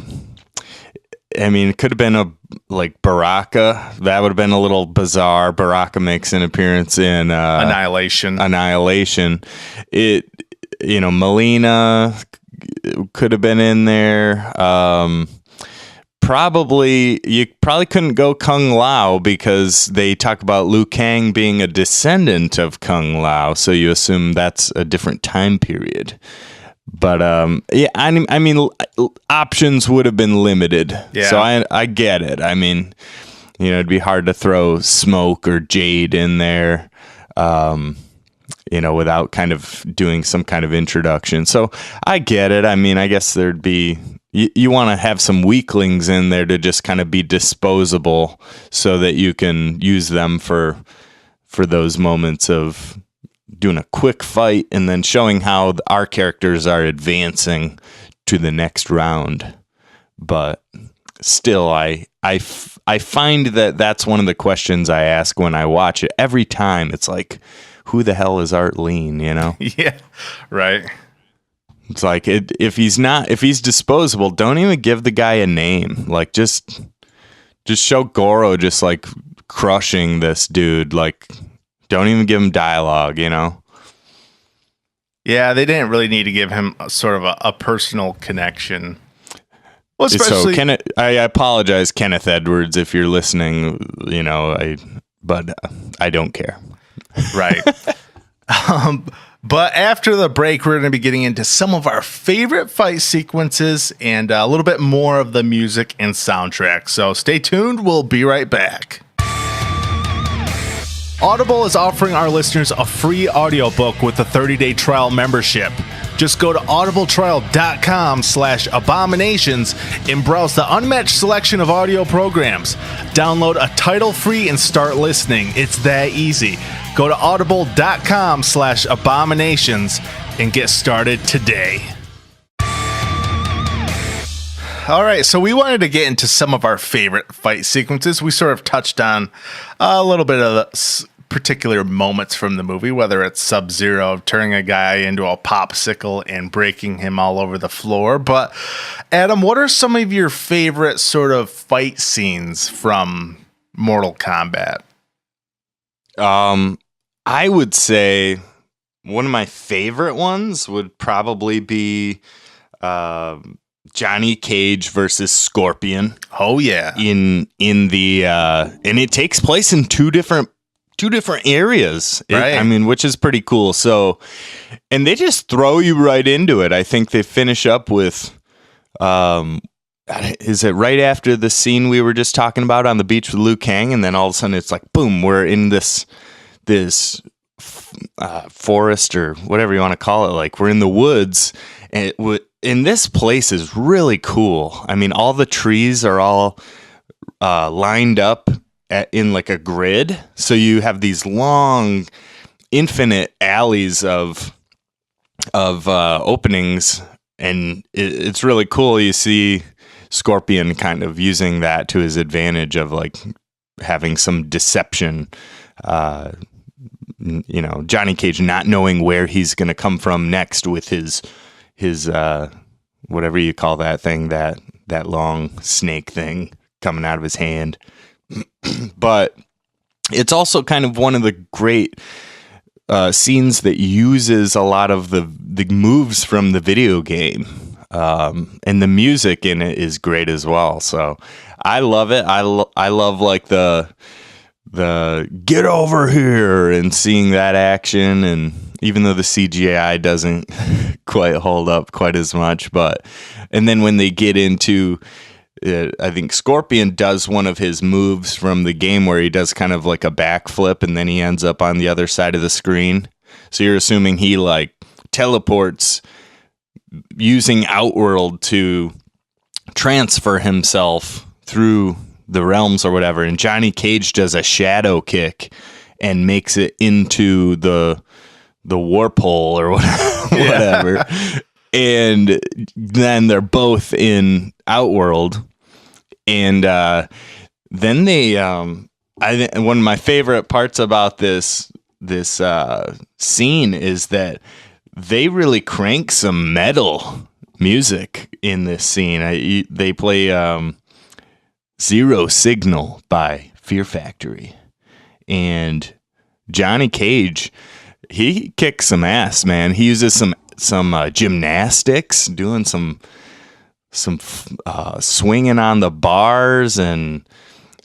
I mean, it could have been like Baraka. That would have been a little bizarre. Baraka makes an appearance in Annihilation. Melina could have been in there. You probably couldn't go Kung Lao because they talk about Liu Kang being a descendant of Kung Lao, so you assume that's a different time period. But I mean, options would have been limited. Yeah. So I get it. I mean, it'd be hard to throw Smoke or Jade in there, without kind of doing some kind of introduction. So I get it. I mean, I guess there'd be. You want to have some weaklings in there to just kind of be disposable so that you can use them for those moments of doing a quick fight and then showing how our characters are advancing to the next round. But still, I find that that's one of the questions I ask when I watch it. Every time it's like, who the hell is Art Lean, Yeah, right. It's like if he's disposable, don't even give the guy a name. Like just show Goro just like crushing this dude. Like don't even give him dialogue, Yeah, they didn't really need to give him sort of a personal connection. Well, especially I apologize, Kenneth Edwards, if you're listening. But I don't care. Right. But after the break, we're going to be getting into some of our favorite fight sequences and a little bit more of the music and soundtrack. So stay tuned. We'll be right back. Audible is offering our listeners a free audiobook with a 30-day trial membership. Just go to audibletrial.com/abominations and browse the unmatched selection of audio programs. Download a title free and start listening. It's that easy. Go to audible.com/abominations and get started today. All right, so we wanted to get into some of our favorite fight sequences. We sort of touched on a little bit of the particular moments from the movie, whether it's Sub-Zero turning a guy into a popsicle and breaking him all over the floor. But Adam, what are some of your favorite sort of fight scenes from Mortal Kombat? I would say one of my favorite ones would probably be Johnny Cage versus Scorpion. Oh yeah. In the and it takes place in two different areas. Right. Which is pretty cool. So, and they just throw you right into it. I think they finish up with is it right after the scene we were just talking about on the beach with Liu Kang, and then all of a sudden it's like boom, we're in this forest or whatever you want to call it. Like we're in the woods, and and this place is really cool. I mean, all the trees are all lined up in like a grid, so you have these long, infinite alleys of openings, and it's really cool. You see Scorpion kind of using that to his advantage of like having some deception. Johnny Cage not knowing where he's going to come from next with his whatever you call that thing, that long snake thing coming out of his hand. But it's also kind of one of the great scenes that uses a lot of the moves from the video game. And the music in it is great as well. So I love it. I love like the get over here and seeing that action. And even though the CGI doesn't quite hold up quite as much, and then when they get into I think Scorpion does one of his moves from the game where he does kind of like a backflip and then he ends up on the other side of the screen. So you're assuming he like teleports using Outworld to transfer himself through the realms or whatever. And Johnny Cage does a shadow kick and makes it into the warp hole or whatever. Yeah. And then they're both in Outworld. And then they, one of my favorite parts about this scene is that they really crank some metal music in this scene. They play Zero Signal by Fear Factory. And Johnny Cage, he kicks some ass, man. He uses some gymnastics, doing some swinging on the bars, and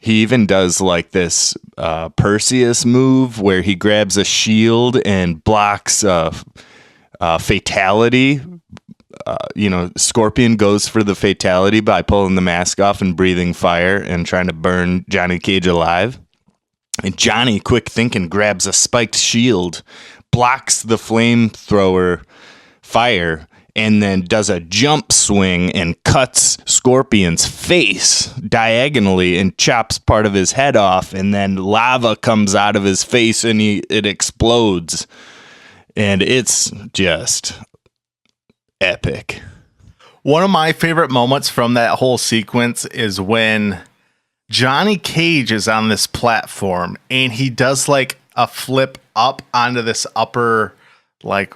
he even does like this Perseus move where he grabs a shield and blocks fatality. Scorpion goes for the fatality by pulling the mask off and breathing fire and trying to burn Johnny Cage alive. And Johnny, quick thinking, grabs a spiked shield, blocks the flamethrower fire, and then does a jump swing and cuts Scorpion's face diagonally and chops part of his head off, and then lava comes out of his face and it explodes. And it's just epic. One of my favorite moments from that whole sequence is when Johnny Cage is on this platform and he does like a flip up onto this upper like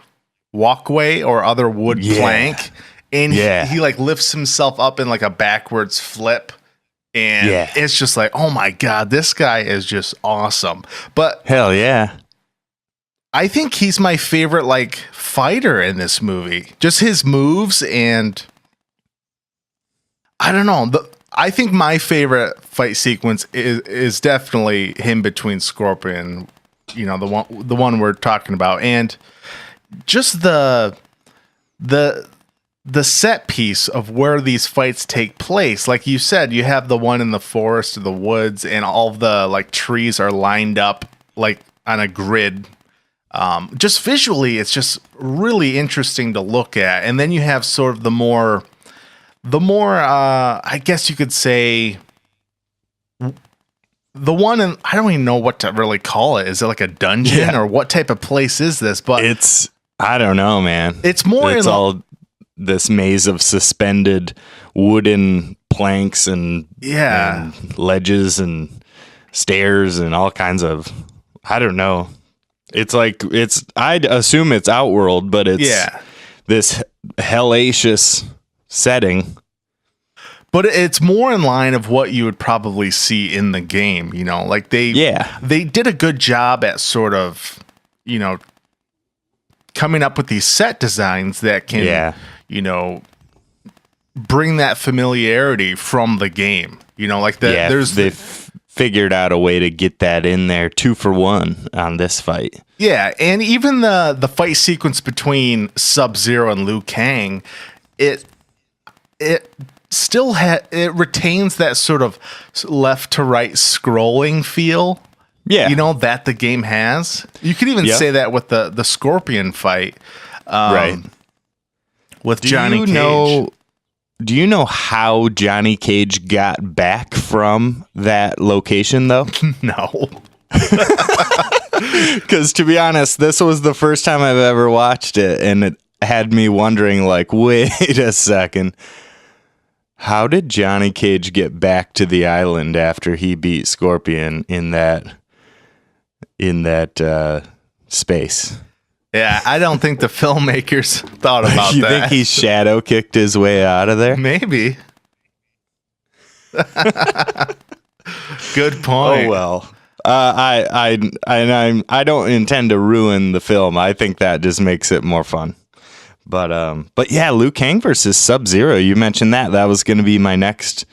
walkway or other wood plank, and he like lifts himself up in like a backwards flip, and it's just like, oh my god, this guy is just awesome. But hell yeah, I think he's my favorite like fighter in this movie. Just his moves, and I don't know. I think my favorite fight sequence is definitely him between Scorpion, the one we're talking about, and just the set piece of where these fights take place. Like you said, you have the one in the forest or the woods, and all of the like trees are lined up like on a grid. Just visually, it's just really interesting to look at. And then you have sort of the more I guess you could say, the one in, I don't even know what to really call it. Is it like a dungeon or what type of place is this? But I don't know, man. It's more it's all this maze of suspended wooden planks and ledges and stairs and all kinds of, I don't know. It's like, I'd assume it's Outworld, but it's this hellacious setting. But it's more in line of what you would probably see in the game, like they did a good job at sort of, coming up with these set designs that can, bring that familiarity from the game, like they've figured out a way to get that in there 2-for-1 on this fight. Yeah. And even the fight sequence between Sub-Zero and Liu Kang, it still it retains that sort of left to right scrolling feel. Yeah. That the game has. You could even say that with the Scorpion fight. Right. With Johnny Cage. Do you know how Johnny Cage got back from that location, though? No. Because to be honest, this was the first time I've ever watched it, and it had me wondering, like, wait a second. How did Johnny Cage get back to the island after he beat Scorpion in that space? Yeah, I don't think the filmmakers thought about you that. You think he shadow kicked his way out of there? Maybe. Good point. Oh well. I don't intend to ruin the film. I think that just makes it more fun. But yeah, Liu Kang versus Sub-Zero. You mentioned that. That was going to be my next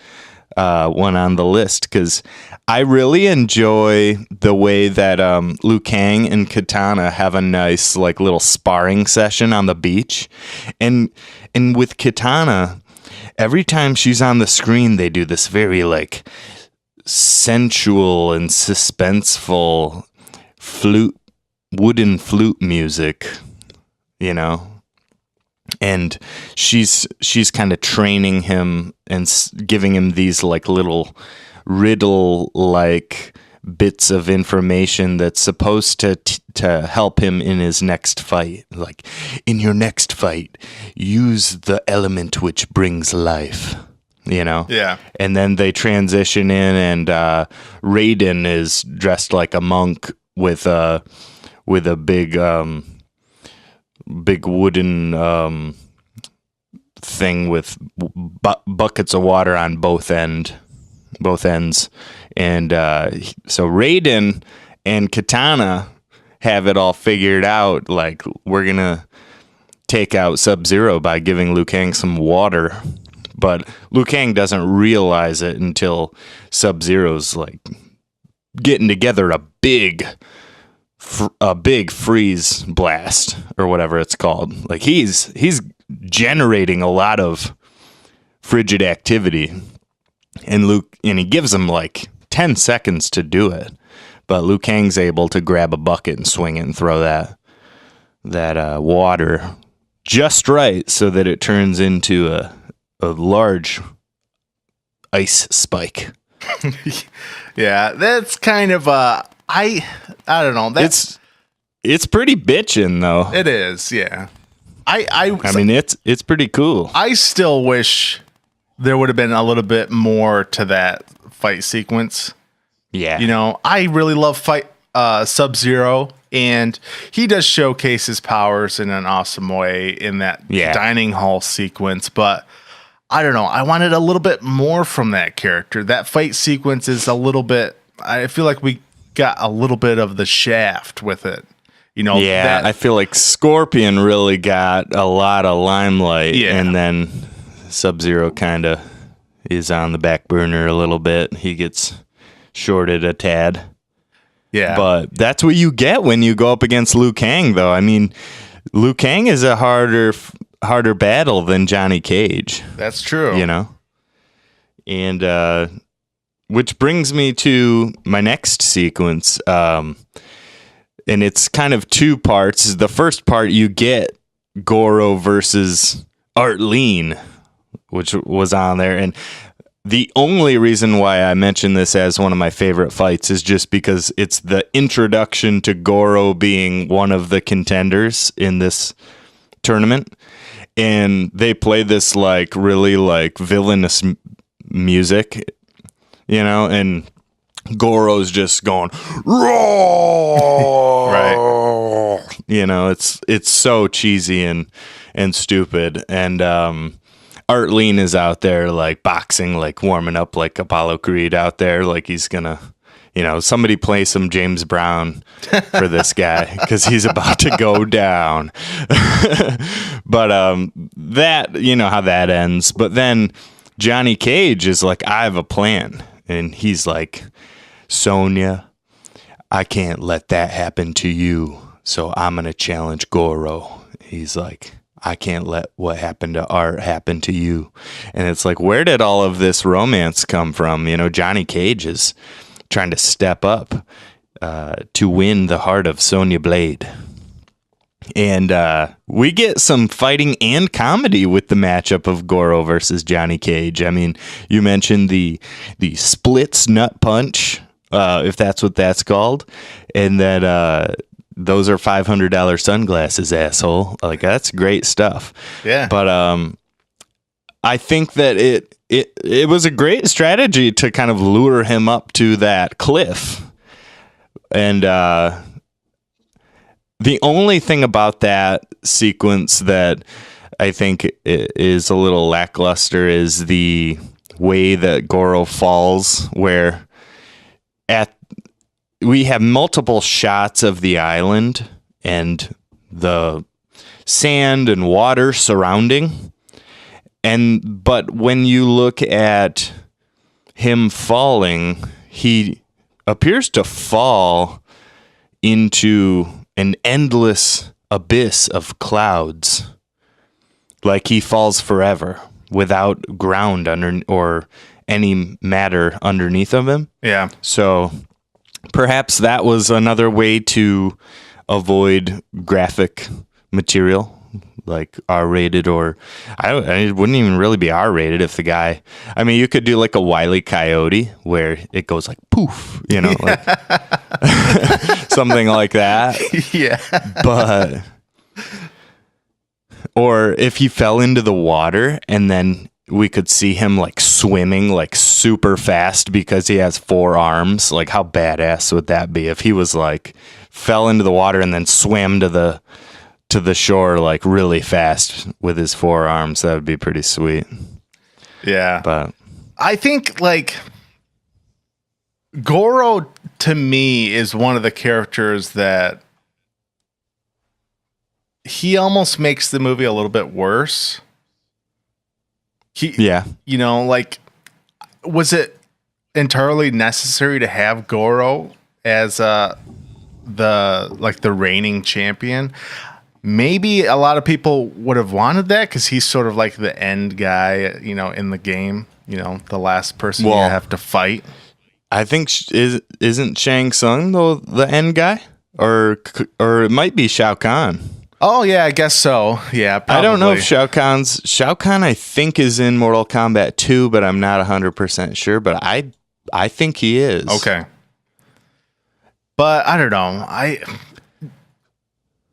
one on the list, because I really enjoy the way that Liu Kang and Katana have a nice like little sparring session on the beach, and with Katana, every time she's on the screen, they do this very like sensual and suspenseful wooden flute music, and she's kind of training him and giving him these like little riddle like bits of information that's supposed to help him in his next fight. Like, in your next fight, use the element which brings life. Yeah. And then they transition in, and Raiden is dressed like a monk with a big wooden thing with buckets of water on both end, both ends. And so Raiden and Katana have it all figured out. Like, we're going to take out Sub-Zero by giving Liu Kang some water. But Liu Kang doesn't realize it until Sub-Zero's like getting together a big freeze blast or whatever it's called. Like he's generating a lot of frigid activity, and he gives him like 10 seconds to do it. But Liu Kang's able to grab a bucket and swing it and throw that water just right so that it turns into a large ice spike. Yeah, that's kind of I don't know. It's pretty bitchin' though. It is, yeah. I mean, it's pretty cool. I still wish there would have been a little bit more to that fight sequence. Yeah. You know, I really love Sub-Zero, and he does showcase his powers in an awesome way in that dining hall sequence, but I don't know. I wanted a little bit more from that character. That fight sequence is a little bit, I feel like we got a little bit of the shaft with it. You know, yeah, I feel like Scorpion really got a lot of limelight, and then Sub-Zero kind of is on the back burner a little bit. He gets shorted a tad. Yeah. But that's what you get when you go up against Liu Kang, though. I mean, Liu Kang is a harder battle than Johnny Cage. That's true. You know? And which brings me to my next sequence. And it's kind of two parts. The first part, you get Goro versus Art Lean, which was on there. And the only reason why I mention this as one of my favorite fights is just because it's the introduction to Goro being one of the contenders in this tournament. And they play this like really like villainous music, you know, and Goro's just going, roar! Right. You know, it's so cheesy and stupid. And Art Lean is out there like boxing, like warming up like Apollo Creed out there, like he's gonna, you know, somebody play some James Brown for this guy because he's about to go down. But that, you know how that ends. But then Johnny Cage is like, I have a plan, and he's like, Sonya, I can't let that happen to you, so I'm going to challenge Goro. He's like, I can't let what happened to Art happen to you. And it's like, where did all of this romance come from? You know, Johnny Cage is trying to step up to win the heart of Sonya Blade. And we get some fighting and comedy with the matchup of Goro versus Johnny Cage. I mean, you mentioned the splits nut punch, if that's what that's called, and that those are $500 sunglasses, asshole. Like, that's great stuff. Yeah. But I think that it was a great strategy to kind of lure him up to that cliff. And the only thing about that sequence that I think is a little lackluster is the way that Goro falls, where we have multiple shots of the island and the sand and water surrounding. But when you look at him falling, he appears to fall into an endless abyss of clouds. Like he falls forever without ground under or any matter underneath of him. Yeah. So perhaps that was another way to avoid graphic material, like R-rated, or it wouldn't even really be R-rated if the guy, I mean, you could do like a Wile E. Coyote where it goes like poof, you know, like something like that. Yeah. But, or if he fell into the water and then we could see him like swimming like super fast because he has 4 arms. Like, how badass would that be if he was like fell into the water and then swam to the shore like really fast with his 4 arms? That would be pretty sweet. Yeah. But I think like Goro to me is one of the characters that he almost makes the movie a little bit worse. You know, like, was it entirely necessary to have Goro as the reigning champion? Maybe a lot of people would have wanted that because he's sort of like the end guy, you know, in the game. You know, the last person you have to fight. I think isn't Shang Tsung the end guy, or it might be Shao Kahn. Oh yeah, I guess so. Yeah, probably. I don't know if Shao Kahn I think is in Mortal Kombat 2, but I'm not 100% sure. But I think he is. Okay. But I don't know.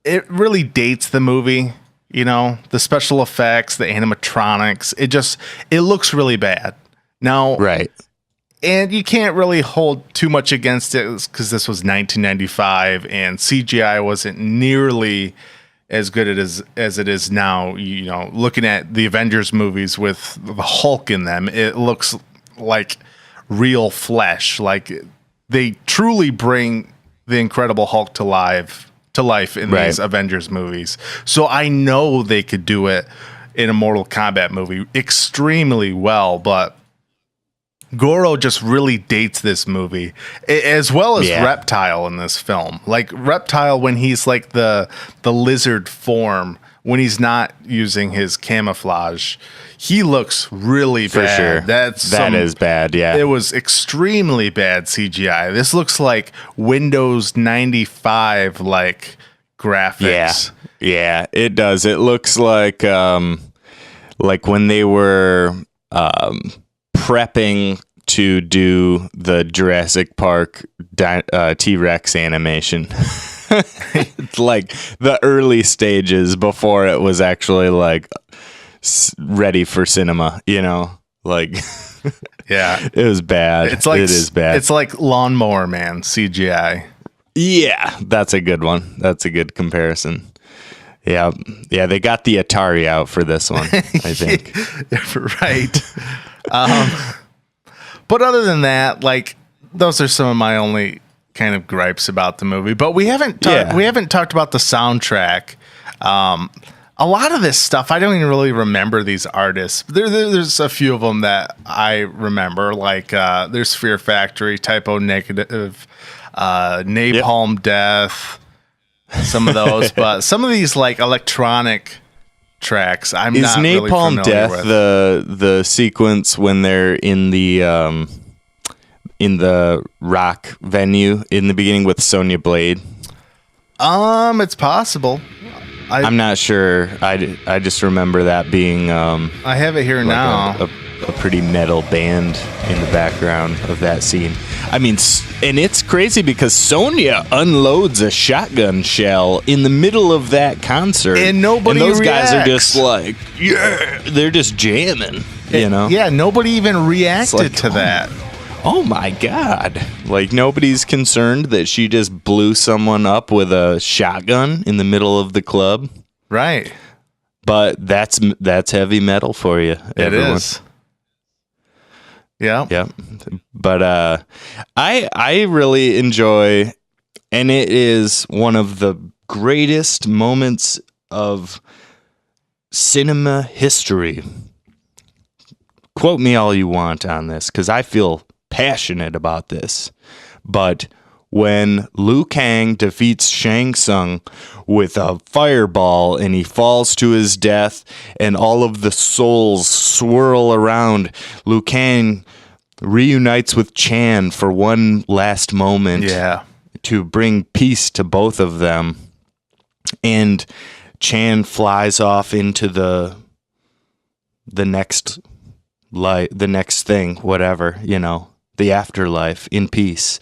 It really dates the movie, you know, the special effects, the animatronics. It looks really bad. Now, right. And you can't really hold too much against it because this was 1995 and CGI wasn't nearly as good as it is now. You know, looking at the Avengers movies with the Hulk in them, it looks like real flesh. Like they truly bring the Incredible Hulk to life in these Avengers movies. So I know they could do it in a Mortal Kombat movie extremely well, but Goro just really dates this movie, as well as Reptile in this film. Like Reptile, when he's like the lizard form, when he's not using his camouflage, he looks really bad. For sure. That is bad, yeah. It was extremely bad CGI. This looks like Windows 95 like graphics. Yeah, it does. It looks like when they were prepping to do the Jurassic Park T-Rex animation. It's like the early stages before it was actually like ready for cinema, you know, like yeah, it was bad. It is bad. It's like Lawnmower Man CGI. Yeah, that's a good one. That's a good comparison. Yeah, they got the Atari out for this one, I think. Right. But other than that, like, those are some of my only kind of gripes about the movie. But we haven't talked about the soundtrack. A lot of this stuff, I don't even really remember these artists. There's a few of them that I remember, like there's Fear Factory, Typo Negative, Napalm Death, some of those. But some of these like electronic tracks, I'm not really familiar with. Is Napalm Death the sequence when they're in the rock venue in the beginning with Sonya Blade? It's possible. I'm not sure. I just remember that being I have it here like now. A pretty metal band in the background of that scene. I mean, and it's crazy because Sonya unloads a shotgun shell in the middle of that concert, and those guys are just like, yeah, they're just jamming, you know? Yeah, nobody even reacted to that. Oh my God. Like, nobody's concerned that she just blew someone up with a shotgun in the middle of the club. Right. But that's heavy metal for you. Everyone. It is. Yeah. Yeah. But I really enjoy, and it is one of the greatest moments of cinema history. Quote me all you want on this, because I feel passionate about this. But when Liu Kang defeats Shang Tsung with a fireball and he falls to his death and all of the souls swirl around, Liu Kang reunites with Chan for one last moment to bring peace to both of them. And Chan flies off into the next thing, whatever, you know, the afterlife in peace.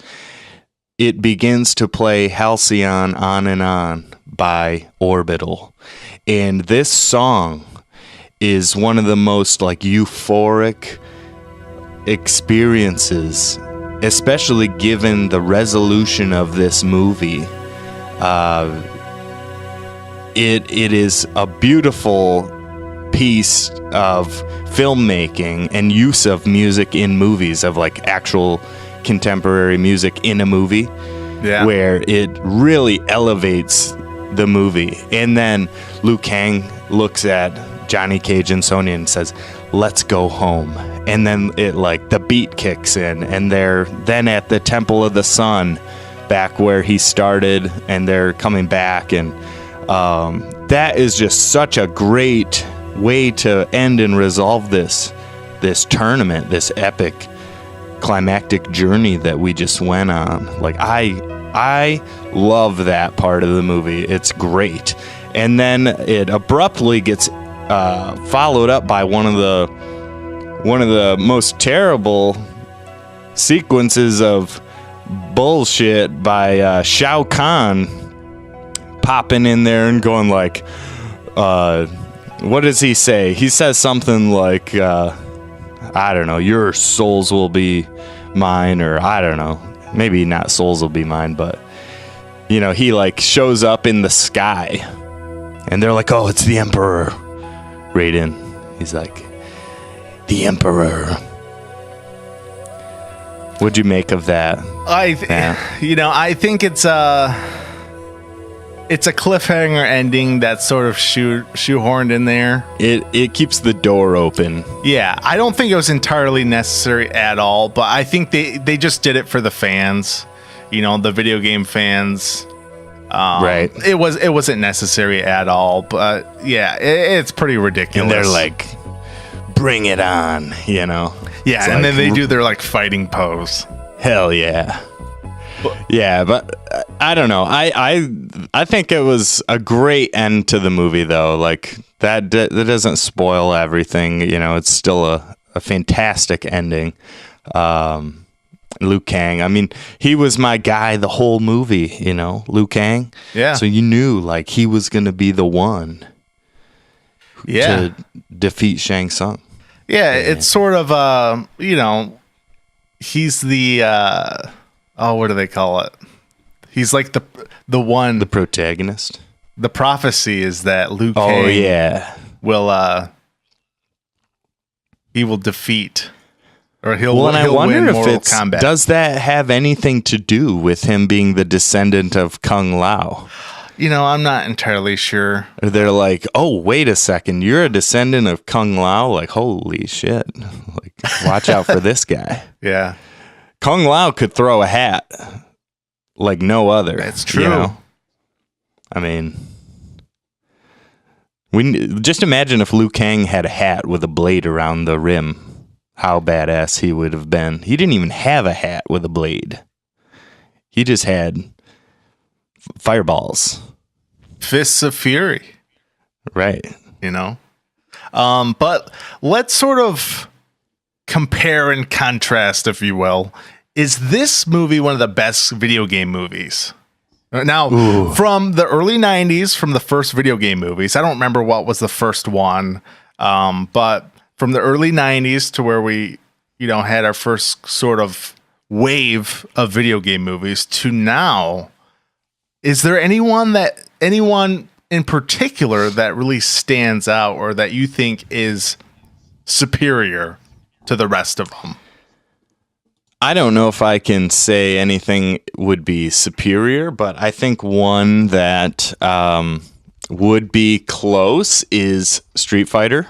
It begins to play Halcyon On and On by Orbital. And this song is one of the most like euphoric experiences, especially given the resolution of this movie. It is a beautiful piece of filmmaking and use of music in movies, of like actual contemporary music in a movie, where it really elevates the movie. And then Liu Kang looks at Johnny Cage and Sonya and says, "Let's go home." And then it like the beat kicks in, and they're then at the Temple of the Sun, back where he started, and they're coming back, and that is just such a great way to end and resolve this tournament, this epic climactic journey that we just went on. Like I love that part of the movie. It's great. And then it abruptly gets followed up by one of the most terrible sequences of bullshit by Shao Kahn popping in there and going like, what does he say? He says something like, I don't know, your souls will be mine, or I don't know, maybe not souls will be mine, but you know, he like shows up in the sky and they're like, oh, it's the Emperor. Raiden, he's like, the Emperor. What'd you make of that? I think it's a cliffhanger ending that's sort of shoehorned in there. It keeps the door open. Yeah, I don't think it was entirely necessary at all, but I think they just did it for the fans, the video game fans. Right. It wasn't necessary at all, but yeah, it's pretty ridiculous. And they're like, bring it on, Yeah, it's and then they do their like fighting pose. Hell yeah. Yeah, but I don't know. I think it was a great end to the movie, though. Like that doesn't spoil everything. It's still a fantastic ending. Liu Kang. I mean, he was my guy the whole movie. Liu Kang. Yeah. So you knew like he was gonna be the one. To defeat Shang Tsung. Yeah, it's sort of he's the. Oh, what do they call it? He's like the one. The protagonist. The prophecy is that Liu Kang he will defeat, or he'll and I wonder win if Mortal Kombat. Does that have anything to do with him being the descendant of Kung Lao? I'm not entirely sure. They're like, oh, wait a second, you're a descendant of Kung Lao? Like, holy shit. Like, watch out for this guy. Yeah. Kung Lao could throw a hat like no other. That's true. I mean, just imagine if Liu Kang had a hat with a blade around the rim. How badass he would have been. He didn't even have a hat with a blade. He just had fireballs. Fists of Fury. Right. But let's sort of compare and contrast, if you will. Is this movie one of the best video game movies? Now, from the early 90s, from the first video game movies, I don't remember what was the first one, but from the early 90s to where we, had our first sort of wave of video game movies to now, is there anyone in particular that really stands out or that you think is superior to the rest of them? I don't know if I can say anything would be superior, but I think one that would be close is Street Fighter.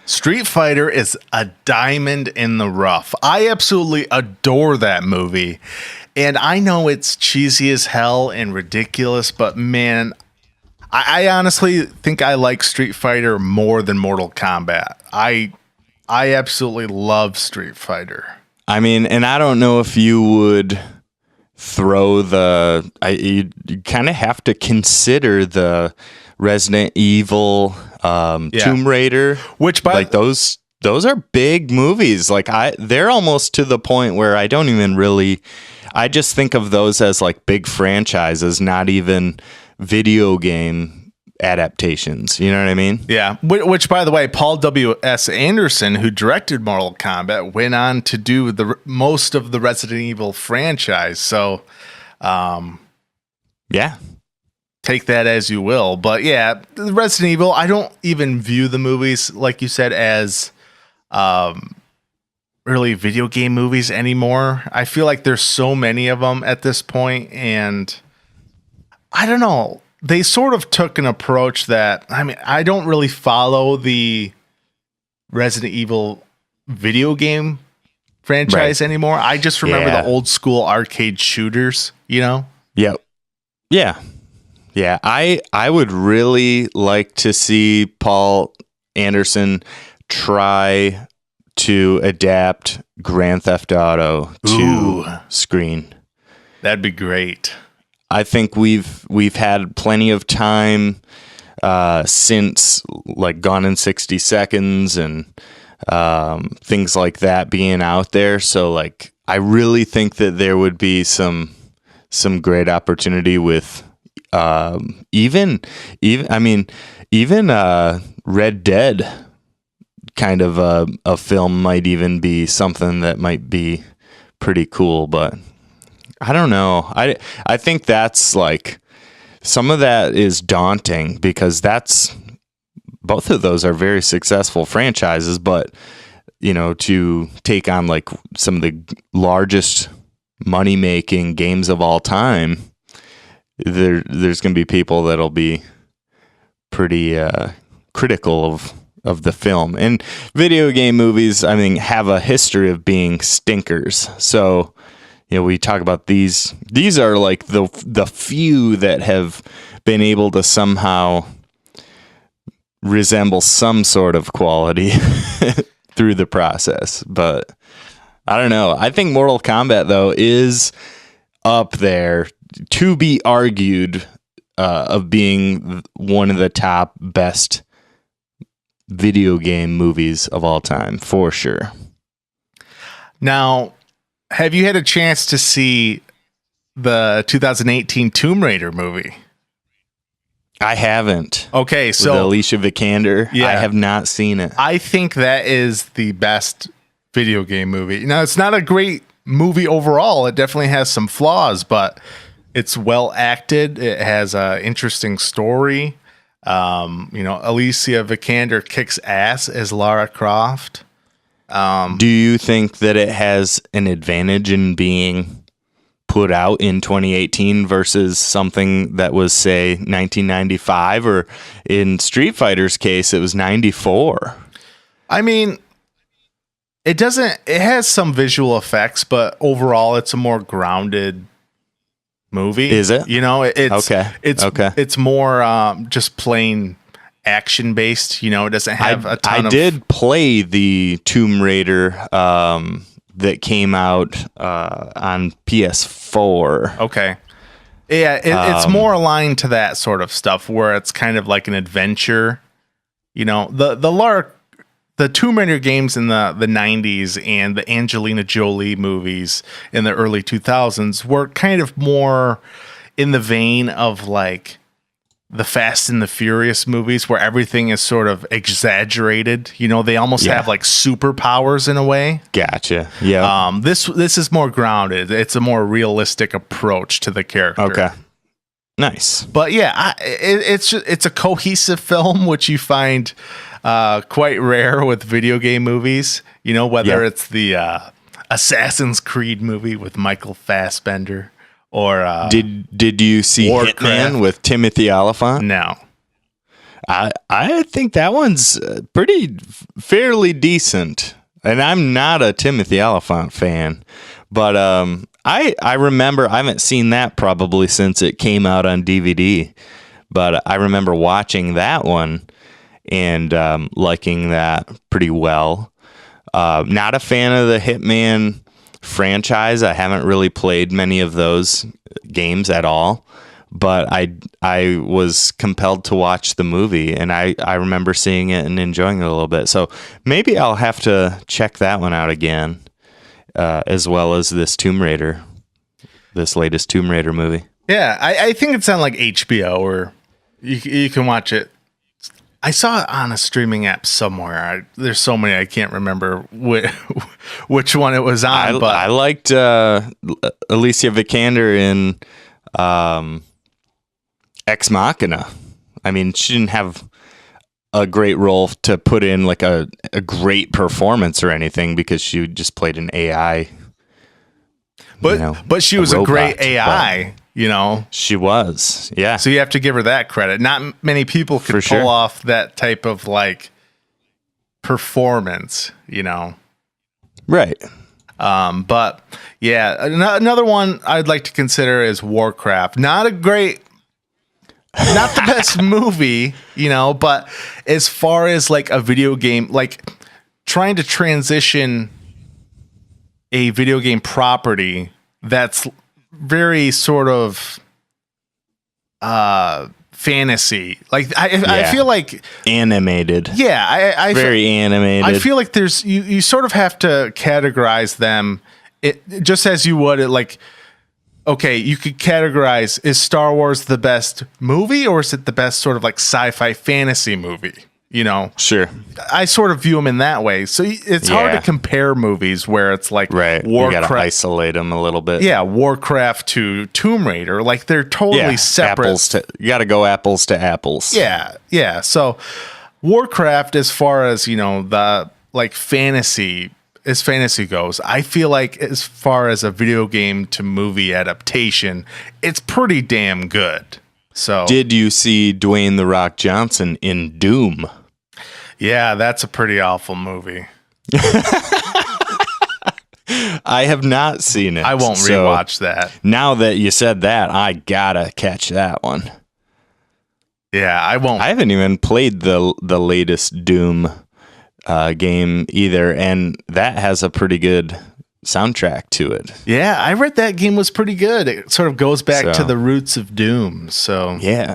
Street Fighter is a diamond in the rough. I absolutely adore that movie. And I know it's cheesy as hell and ridiculous, but man, I honestly think I like Street Fighter more than Mortal Kombat. I absolutely love Street Fighter. I mean, and I don't know if you would throw you kind of have to consider the Resident Evil, Tomb Raider, which like those are big movies. Like they're almost to the point where I don't even really, I just think of those as like big franchises, not even video game adaptations. You know what I mean? Yeah. Which, by the way, Paul W.S. Anderson, who directed Mortal Kombat, went on to do most of the Resident Evil franchise. So, yeah, take that as you will. But yeah, Resident Evil, I don't even view the movies, like you said, as really video game movies anymore. I feel like there's so many of them at this point, and I don't know. They sort of took an approach that, I mean, I don't really follow the Resident Evil video game franchise anymore. I just remember the old school arcade shooters, you know? Yep. Yeah. Yeah. I would really like to see Paul Anderson try to adapt Grand Theft Auto to screen. That'd be great. I think we've had plenty of time since like Gone in 60 Seconds and things like that being out there. So like I really think that there would be some great opportunity with even Red Dead kind of a film might even be something that might be pretty cool, but I don't know. I think that's like some of that is daunting because both of those are very successful franchises, but you know, to take on like some of the largest money making games of all time, there's going to be people that'll be pretty critical of the film. And video game movies, I mean, have a history of being stinkers. So, you know, we talk about these are like the few that have been able to somehow resemble some sort of quality through the process. But I don't know. I think Mortal Kombat, though, is up there to be argued of being one of the top best video game movies of all time, for sure. Now, have you had a chance to see the 2018 Tomb Raider movie? I haven't. Okay, so with Alicia Vikander, I have not seen it. I think that is the best video game movie. Now, it's not a great movie overall. It definitely has some flaws, but it's well acted. It has an interesting story. Alicia Vikander kicks ass as Lara Croft. Do you think that it has an advantage in being put out in 2018 versus something that was, say, 1995, or in Street Fighter's case, it was 94? I mean, it has some visual effects, but overall it's a more grounded movie. Is it? You know, it's okay. It's more just plain action based. You know, it doesn't have a ton. I did play the Tomb Raider that came out on PS4. Okay. Yeah, it's more aligned to that sort of stuff where it's kind of like an adventure. You know, the Tomb Raider games in the 90s and the Angelina Jolie movies in the early 2000s were kind of more in the vein of like the Fast and the Furious movies where everything is sort of exaggerated. You know, they almost have like superpowers in a way. Gotcha. Yeah. This is more grounded. It's a more realistic approach to the character. Okay. Nice. But yeah, it's a cohesive film, which you find quite rare with video game movies. You know, whether it's the Assassin's Creed movie with Michael Fassbender or did you see Warcraft. Hitman with Timothy Olyphant? No. I think that one's fairly decent, and I'm not a Timothy Olyphant fan, but I remember, I haven't seen that probably since it came out on DVD, but I remember watching that one and liking that pretty well. Not a fan of the Hitman franchise. I haven't really played many of those games at all, but I was compelled to watch the movie, and I remember seeing it and enjoying it a little bit. So maybe I'll have to check that one out again, as well as this latest Tomb Raider movie. Yeah, I think it's on like HBO, or you can watch it. I saw it on a streaming app somewhere. There's so many I can't remember which one it was on. But I liked Alicia Vikander in Ex Machina. I mean, she didn't have a great role to put in like a great performance or anything, because she just played an AI. But she was a great AI, you know. She was, yeah. So you have to give her that credit. Not many people could pull off that type of like performance, you know. Right. But yeah, another one I'd like to consider is Warcraft. Not the best movie, you know, but as far as like a video game, like trying to transition a video game property that's very sort of fantasy. Like I feel like animated. Yeah, I very animated. I feel like there's you sort of have to categorize them. It just as you would like. Okay, you could categorize: is Star Wars the best movie, or is it the best sort of like sci-fi fantasy movie? You know, sure. I sort of view them in that way. So it's hard to compare movies where it's like Warcraft. You gotta isolate them a little bit. Yeah, Warcraft to Tomb Raider, like they're totally separate. You got to go apples to apples. Yeah. So Warcraft, as far as you know, the like fantasy goes, I feel like as far as a video game to movie adaptation, it's pretty damn good. So did you see Dwayne "The Rock" Johnson in Doom? Yeah, that's a pretty awful movie. I have not seen it. I won't rewatch that. Now that you said that, I gotta catch that one. Yeah, I won't. I haven't even played the latest Doom game either, and that has a pretty good soundtrack to it. Yeah, I read that game was pretty good. It sort of goes back to the roots of Doom. So yeah.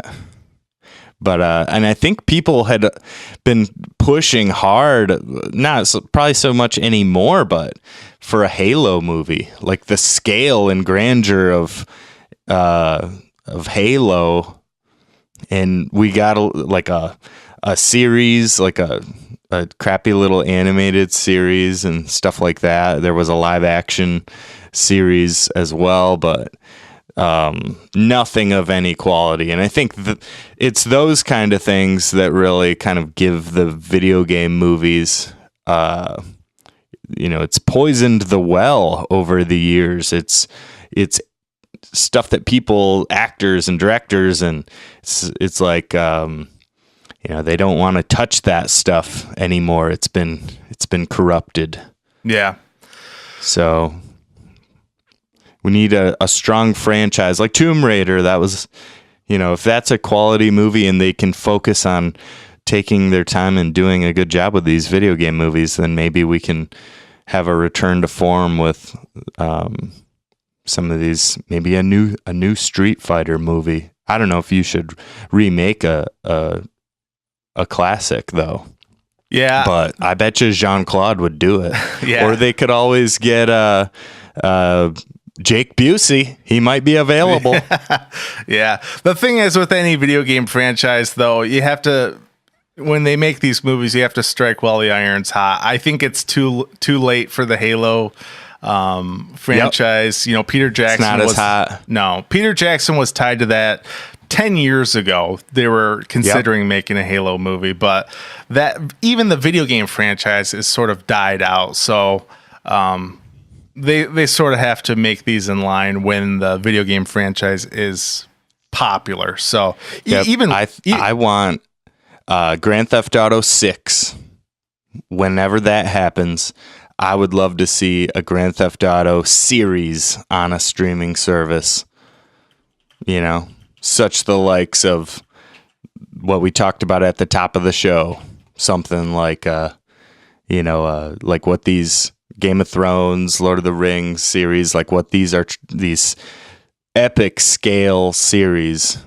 But and I think people had been pushing hard, probably so much anymore, but for a Halo movie, like the scale and grandeur of Halo, and we got a series, like a crappy little animated series and stuff like that. There was a live action series as well, but nothing of any quality. And I think it's those kind of things that really kind of give the video game movies, it's poisoned the well over the years. It's stuff that actors and directors, and it's like, they don't want to touch that stuff anymore. It's been corrupted. Yeah. So we need a strong franchise like Tomb Raider. That was, if that's a quality movie and they can focus on taking their time and doing a good job with these video game movies, then maybe we can have a return to form with some of these, maybe a new Street Fighter movie. I don't know if you should remake a classic though. Yeah. But I bet you Jean-Claude would do it. Yeah. Or they could always get Jake Busey. He might be available. Yeah. The thing is with any video game franchise though, you have to, when they make these movies, you have to strike while the iron's hot. I think it's too late for the Halo franchise. Yep. Peter Jackson it's not as hot. No, Peter Jackson was tied to that 10 years ago. They were considering making a Halo movie, but that even the video game franchise is sort of died out. So they sort of have to make these in line when the video game franchise is popular. So I want Grand Theft Auto 6. Whenever that happens, I would love to see a Grand Theft Auto series on a streaming service. Such the likes of what we talked about at the top of the show. Something like, like what these Game of Thrones, Lord of the Rings series, like what these are, these epic scale series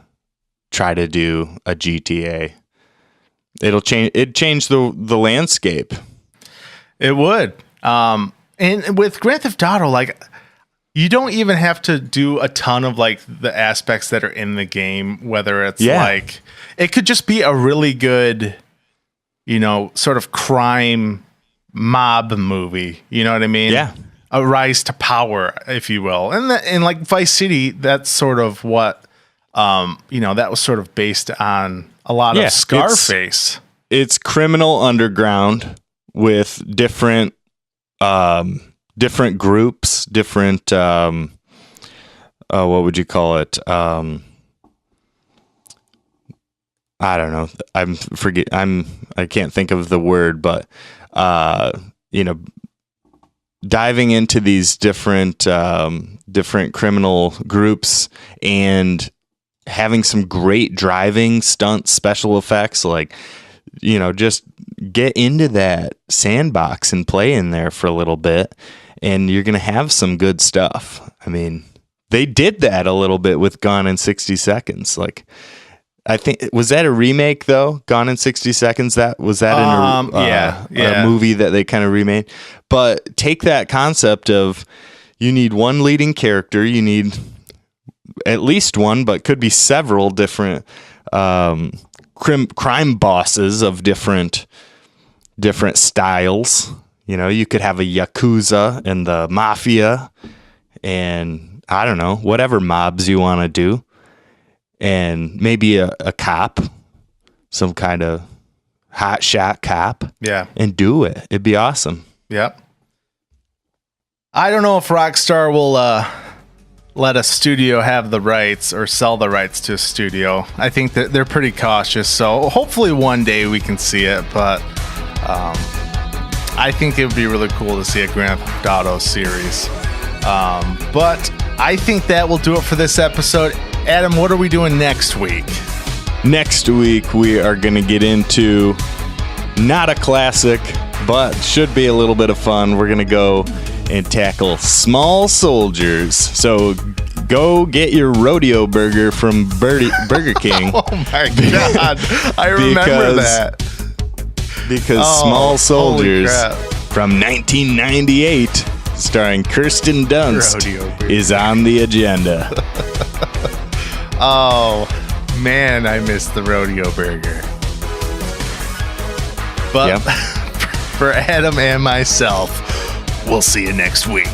try to do a GTA. It'd change the landscape. It would. And with Grand Theft Auto, like, you don't even have to do a ton of like the aspects that are in the game, whether it's like, it could just be a really good, sort of crime mob movie. You know what I mean? Yeah. A rise to power, if you will. And like Vice City, that's sort of what, that was sort of based on a lot of Scarface. it's Criminal Underground with different groups, different what would you call it? I don't know. I can't think of the word, but diving into these different criminal groups and having some great driving stunt special effects, like, just get into that sandbox and play in there for a little bit, and you're going to have some good stuff. I mean, they did that a little bit with Gone in 60 Seconds. Like, I think, was that a remake though? Gone in 60 Seconds? Was that in a movie that they kind of remade? But take that concept of, you need one leading character, you need at least one, but could be several different crime bosses of different styles. You could have a Yakuza and the Mafia, and I don't know, whatever mobs you want to do. And maybe a cop, some kind of hotshot cop. Yeah. And do it. It'd be awesome. Yep. I don't know if Rockstar will let a studio have the rights or sell the rights to a studio. I think that they're pretty cautious. So hopefully one day we can see it. But I think it would be really cool to see a Grand Theft Auto series. But I think that will do it for this episode. Adam, what are we doing next week? Next week, we are going to get into not a classic, but should be a little bit of fun. We're going to go and tackle Small Soldiers. So go get your rodeo burger from Burger King. Oh my God. I remember that. Because Small Soldiers from 1998, starring Kirsten Dunst, is on the agenda. Oh, man, I miss the rodeo burger. But for Adam and myself, we'll see you next week.